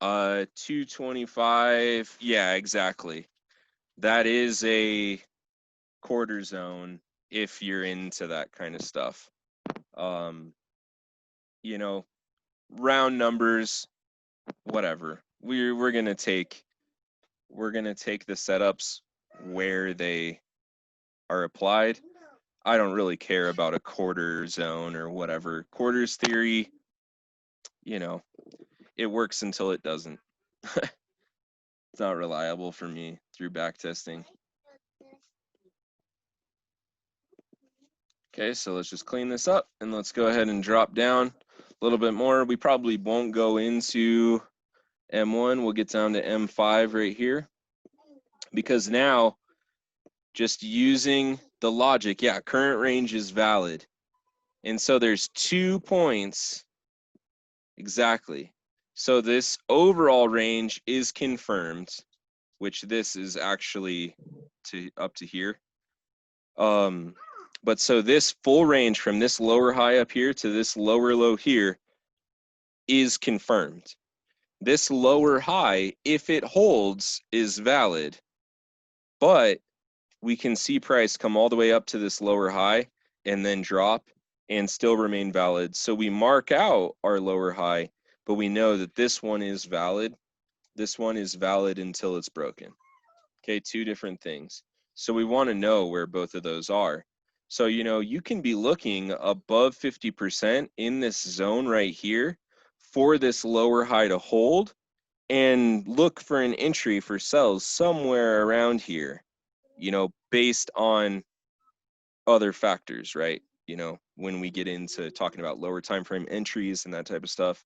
225, yeah, exactly. That is a quarter zone if you're into that kind of stuff. You know, round numbers, whatever. We're gonna take the setups where they are applied. I don't really care about a quarter zone or whatever. Quarters theory, you know, it works until it doesn't. It's not reliable for me through back testing. Okay, so let's just clean this up and let's go ahead and drop down a little bit more. We probably won't go into M1. We'll get down to M5 right here, because now just using the logic, yeah, current range is valid. And so there's 2 points exactly. So this overall range is confirmed, which this is actually up to here. But so this full range from this lower high up here to this lower low here is confirmed. This lower high, if it holds, is valid, but we can see price come all the way up to this lower high and then drop and still remain valid. So we mark out our lower high, but we know that this one is valid. This one is valid until it's broken. Okay, 2 different things. So we want to know where both of those are. So, you know, you can be looking above 50% in this zone right here for this lower high to hold, and look for an entry for sells somewhere around here, you know, based on other factors, right? You know, when we get into talking about lower time frame entries and that type of stuff,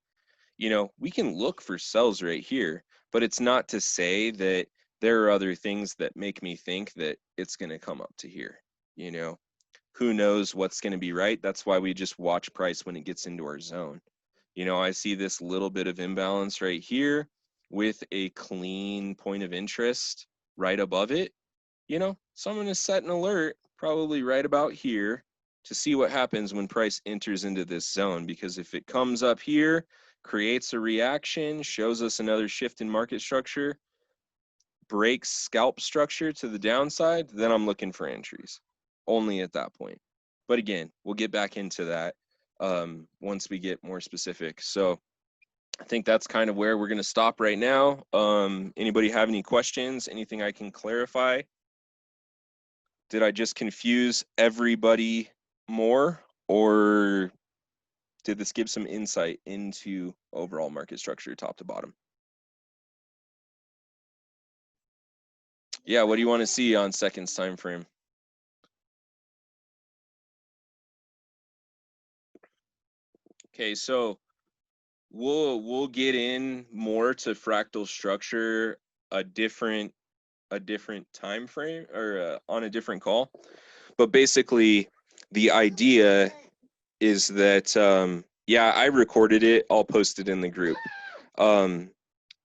you know, we can look for sells right here, but it's not to say that there are other things that make me think that it's going to come up to here. You know, who knows what's going to be right? That's why we just watch price when it gets into our zone. You know, I see this little bit of imbalance right here with a clean point of interest right above it. You know, so I'm going to set an alert probably right about here to see what happens when price enters into this zone, because if it comes up here, creates a reaction, shows us another shift in market structure, breaks scalp structure to the downside, then I'm looking for entries only at that point. But again, we'll get back into that once we get more specific. So I think that's kind of where we're going to stop right now. Anybody have any questions? Anything I can clarify? Did I just confuse everybody more, or did this give some insight into overall market structure top to bottom? Yeah, what do you want to see on seconds time frame? Okay, so we'll get in more to fractal structure a different time frame, or on a different call. But basically the idea is that yeah, I recorded it. I'll post it in the group.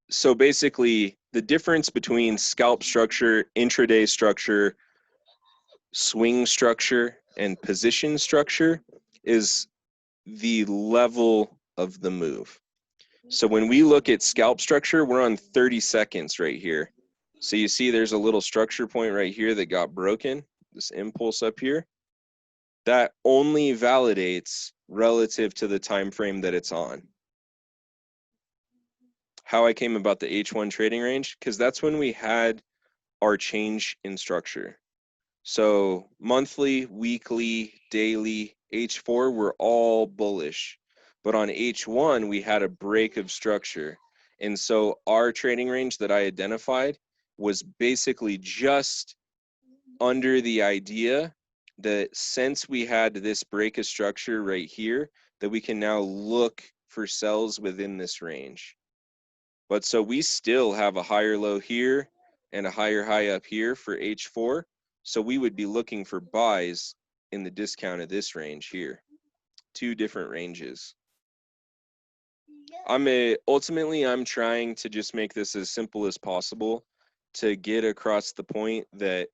So basically the difference between scalp structure, intraday structure, swing structure, and position structure is the level of the move. So when we look at scalp structure, we're on 30 seconds right here. So you see there's a little structure point right here that got broken, this impulse up here. That only validates relative to the time frame that it's on. How I came about the H1 trading range, because that's when we had our change in structure. So monthly, weekly, daily, H4 were all bullish. But on H1, we had a break of structure. And so our trading range that I identified was basically just under the idea that since we had this break of structure right here, that we can now look for sells within this range. But so we still have a higher low here and a higher high up here for H4. So we would be looking for buys in the discount of this range here. Two different ranges. Ultimately, I'm trying to just make this as simple as possible to get across the point that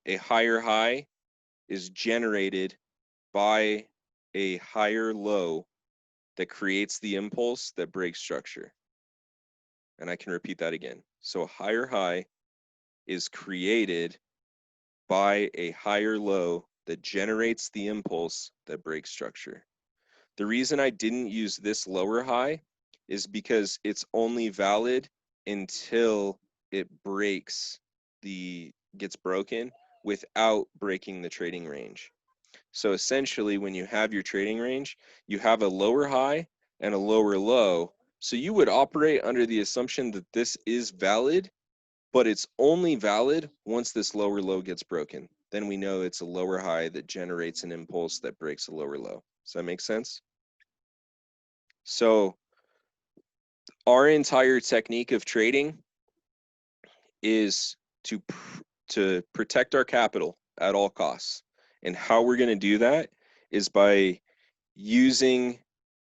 a higher high is generated by a higher low that creates the impulse that breaks structure. And I can repeat that again. So a higher high is created by a higher low that generates the impulse that breaks structure. The reason I didn't use this lower high is because it's only valid until it gets broken without breaking the trading range. So essentially, when you have your trading range, you have a lower high and a lower low. So you would operate under the assumption that this is valid, but it's only valid once this lower low gets broken. Then we know it's a lower high that generates an impulse that breaks a lower low. Does that make sense? So our entire technique of trading is to protect our capital at all costs. And how we're going to do that is by using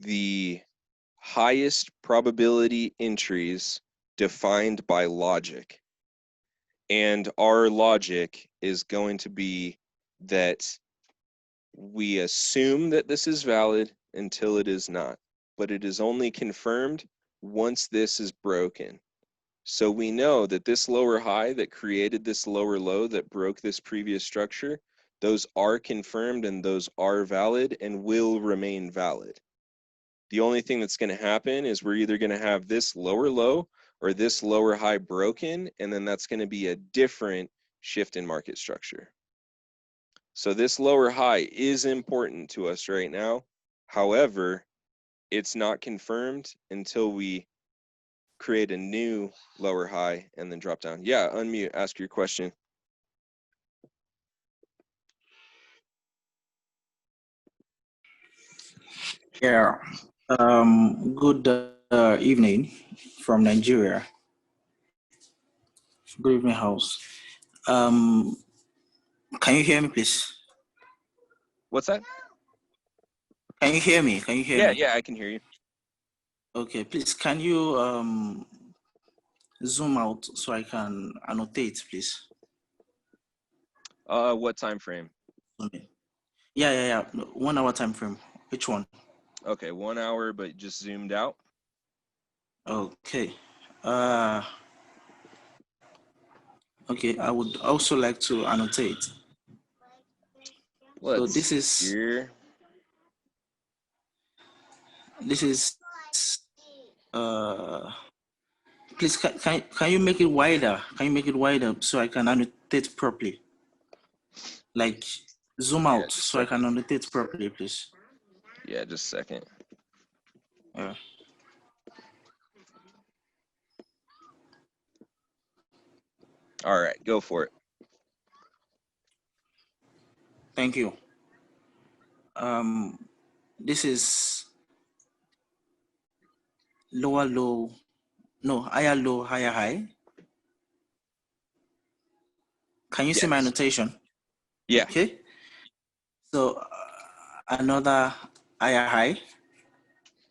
the highest probability entries defined by logic. And our logic is going to be that we assume that this is valid until it is not, but it is only confirmed once this is broken. So we know that this lower high that created this lower low that broke this previous structure, those are confirmed and those are valid and will remain valid. The only thing that's going to happen is we're either going to have this lower low or this lower high broken, and then that's going to be a different shift in market structure. So this lower high is important to us right now. However, it's not confirmed until we create a new lower high and then drop down. Yeah, unmute, ask your question. Yeah. Good evening from Nigeria. Good evening, house. Can you hear me, please? What's that? Can you hear me? Can you hear me? Yeah, I can hear you. Okay, please, can you zoom out so I can annotate, please? What time frame? Yeah. 1 hour time frame. Which one? Okay, 1 hour, but just zoomed out. Okay. Okay, I would also like to annotate. Let's so this is here. Please, can you make it wider? Can you make it wider so I can annotate properly? Like zoom out so I can annotate properly, please. Yeah, just a second. All right, go for it. Thank you. This is lower low, no, higher low, higher high. Can you see my annotation? Yeah. Okay. So another higher high.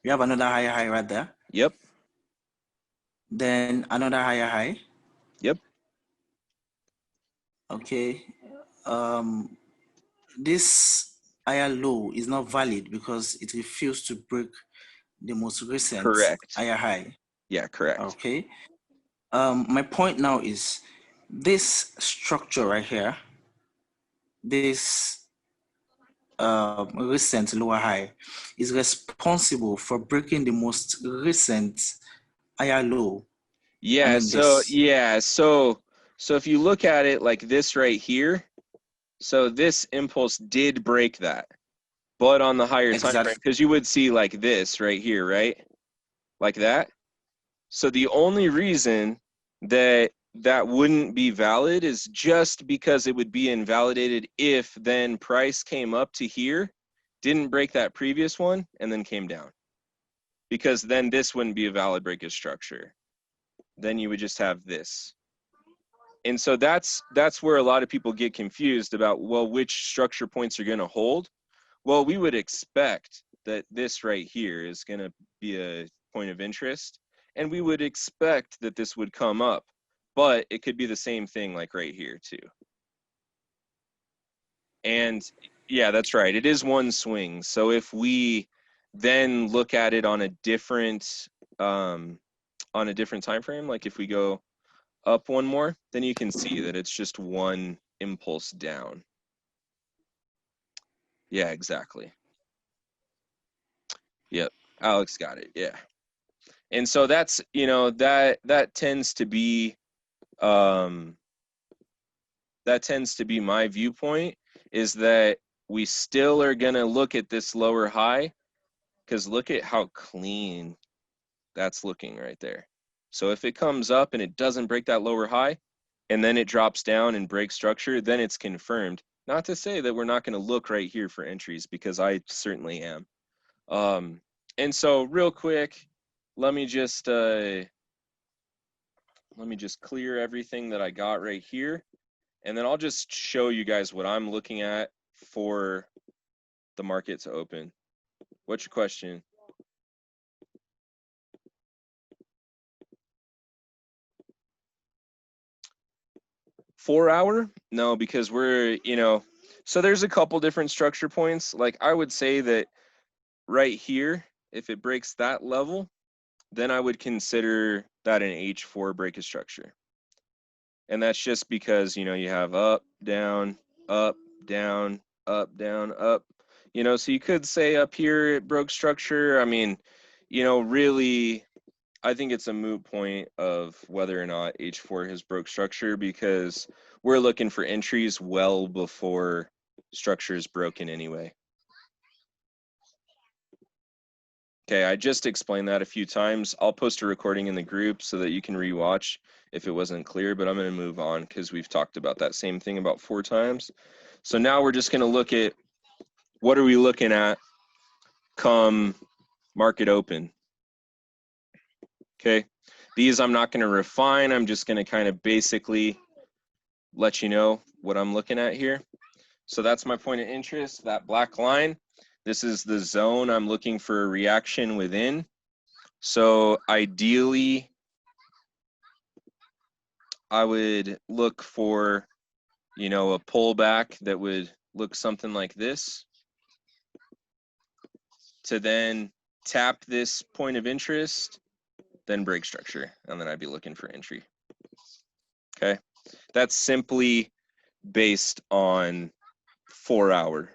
We have another higher high right there. Yep. Then another higher high. Yep. Okay. This higher low is not valid because it refused to break the most recent higher high. Yeah, correct. Okay. My point now is this structure right here, this recent lower high, is responsible for breaking the most recent higher low. Yeah, so if you look at it like this right here, so this impulse did break that, but on the higher time frame, because you would see like this right here, right? Like that. So the only reason that that wouldn't be valid is just because it would be invalidated if then price came up to here, didn't break that previous one, and then came down. Because then this wouldn't be a valid break of structure. then you would just have this. And so that's where a lot of people get confused about, well, which structure points are going to hold. Well, we would expect that this right here is going to be a point of interest, and we would expect that this would come up, but it could be the same thing like right here too. And yeah, that's right. It is one swing. So if we then look at it on a different time frame, like if we go up one more, then you can see that it's just one impulse down. Yeah, exactly. Yep, Alex got it. Yeah. And so that's, you know, that tends to be my viewpoint, is that we still are going to look at this lower high, because look at how clean that's looking right there. So if it comes up and it doesn't break that lower high, and then it drops down and breaks structure, then it's confirmed. Not to say that we're not going to look right here for entries, because I certainly am. And so real quick, let me just clear everything that I got right here, and then I'll just show you guys what I'm looking at for the market to open. What's your question? Four hour? No, because we're, you know, so there's a couple different structure points. Like I would say that right here, if it breaks that level, then I would consider that an H4 break of structure. And that's just because, you know, you have up, down, up, down, up, down, up. You know, so you could say up here it broke structure. I mean, you know, really, I think it's a moot point of whether or not H4 has broke structure, because we're looking for entries well before structure is broken anyway. Okay, I just explained that a few times. I'll post a recording in the group so that you can rewatch if it wasn't clear, but I'm going to move on because we've talked about that same thing about 4 times. So now we're just going to look at what are we looking at come market open. Okay, these I'm not going to refine. I'm just going to kind of basically let you know what I'm looking at here. So that's my point of interest, that black line. This is the zone I'm looking for a reaction within. So ideally, I would look for, you know, a pullback that would look something like this, to then tap this point of interest, then break structure, and then I'd be looking for entry. Okay, that's simply based on 4 hour.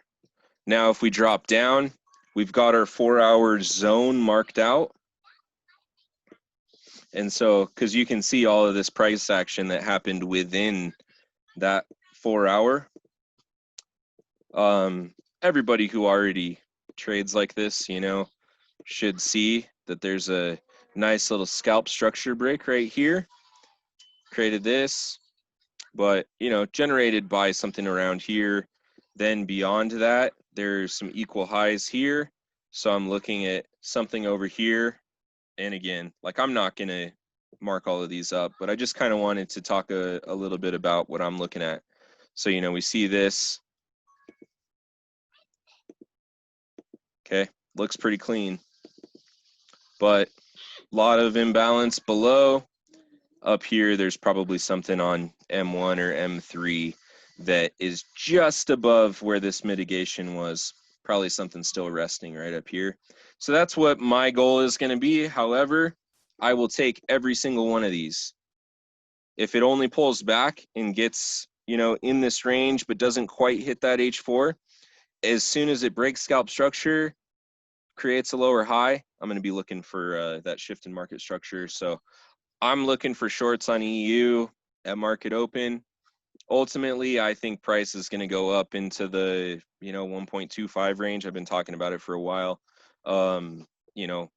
Now, if we drop down, we've got our 4 hour zone marked out. And so, because you can see all of this price action that happened within that 4 hour. Everybody who already trades like this, you know, should see that there's a nice little scalp structure break right here. Created this, but, you know, generated by something around here. Then beyond that, there's some equal highs here. So I'm looking at something over here. And again, like I'm not going to mark all of these up, but I just kind of wanted to talk a little bit about what I'm looking at. So, you know, we see this. Okay, looks pretty clean, but a lot of imbalance below. Up here, there's probably something on M1 or M3 that is just above where this mitigation was. Probably something still resting right up here. So that's what my goal is going to be. However, I will take every single one of these. If it only pulls back and gets, you know, in this range but doesn't quite hit that H4, as soon as it breaks scalp structure, creates a lower high, I'm going to be looking for that shift in market structure. So I'm looking for shorts on EU at market open. Ultimately, I think price is going to go up into the, you know, 1.25 range. I've been talking about it for a while. You know,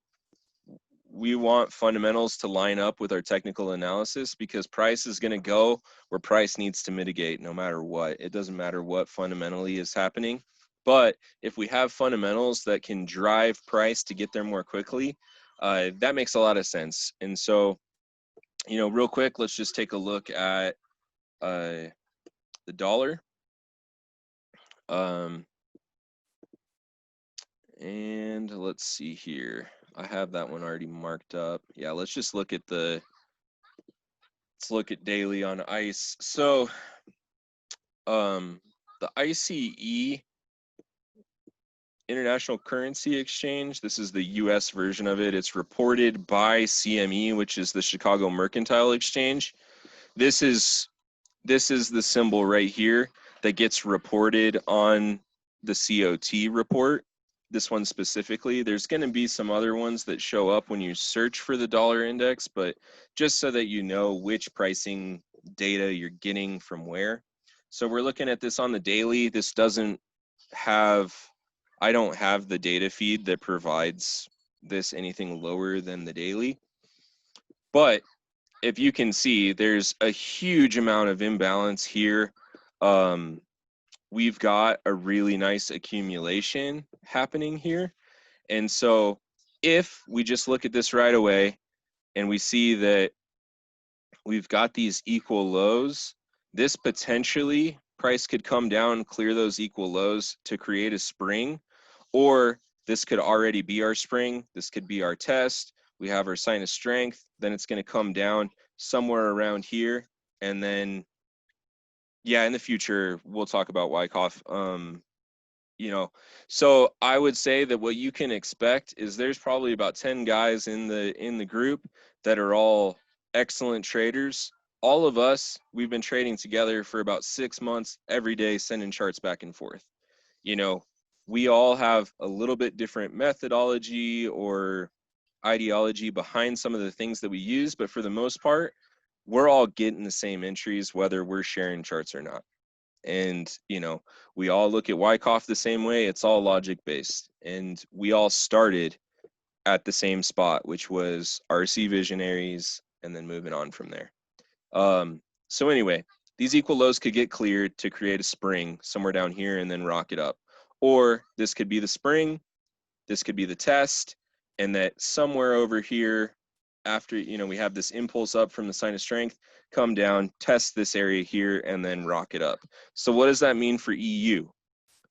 we want fundamentals to line up with our technical analysis, because price is going to go where price needs to mitigate no matter what. It doesn't matter what fundamentally is happening. But if we have fundamentals that can drive price to get there more quickly, that makes a lot of sense. And so you know, real quick, let's just take a look at the dollar. And let's see here. I have that one already marked up. Yeah, let's just look at let's look at daily on ICE. So the ICE, International Currency Exchange, this is the US version of it. It's reported by CME, which is the Chicago Mercantile Exchange. This is the symbol right here that gets reported on the COT report. This one specifically. There's going to be some other ones that show up when you search for the dollar index, but just so that you know which pricing data you're getting from where. So we're looking at this on the daily. This doesn't have, I don't have the data feed that provides this anything lower than the daily. But if you can see, there's a huge amount of imbalance here. We've got a really nice accumulation happening here. And so if we just look at this right away and we see that we've got these equal lows, this potentially price could come down, clear those equal lows to create a spring, or this could already be our spring. This could be our test. We have our sign of strength, then it's going to come down somewhere around here. And then, yeah, in the future, we'll talk about Wyckoff. You know, so I would say that what you can expect is there's probably about 10 guys in the group that are all excellent traders. All of us, we've been trading together for about 6 months every day, sending charts back and forth. You know, we all have a little bit different methodology or ideology behind some of the things that we use, but for the most part, we're all getting the same entries, whether we're sharing charts or not. And, you know, we all look at Wyckoff the same way. It's all logic based. And we all started at the same spot, which was RC Visionaries, and then moving on from there. So anyway, these equal lows could get cleared to create a spring somewhere down here and then rock it up. Or this could be the spring, this could be the test, and that somewhere over here, after, you know, we have this impulse up from the sign of strength, come down, test this area here, and then rock it up. So what does that mean for EU?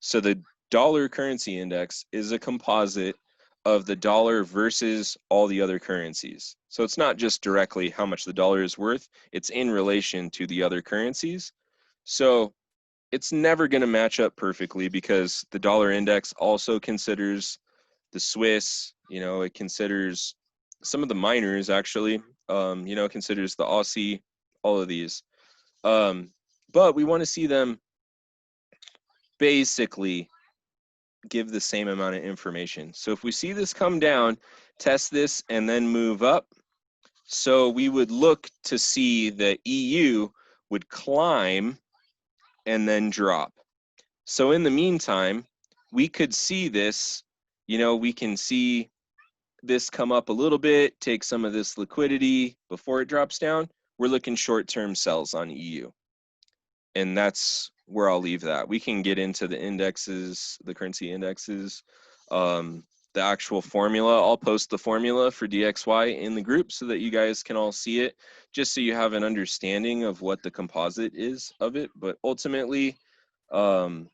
So the dollar currency index is a composite of the dollar versus all the other currencies. So it's not just directly how much the dollar is worth, it's in relation to the other currencies. So it's never going to match up perfectly because the dollar index also considers the Swiss, you know, it considers some of the minors actually, you know, it considers the Aussie, all of these. But we want to see them basically give the same amount of information. So if we see this come down, test this and then move up. So we would look to see that EU would climb and then drop. So in the meantime, we could see this, you know, we can see this come up a little bit, take some of this liquidity before it drops down. We're looking short-term sells on EU. And that's where I'll leave that. We can get into the indexes, the currency indexes, the actual formula. I'll post the formula for DXY in the group so that you guys can all see it, just so you have an understanding of what the composite is of it. But ultimately, I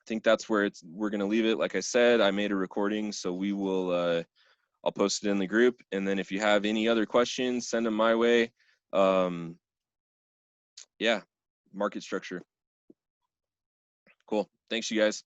think that's where we're going to leave it. Like I said, I made a recording, so we will, I'll post it in the group. And then if you have any other questions, send them my way. Yeah, market structure. Cool. Thanks, you guys.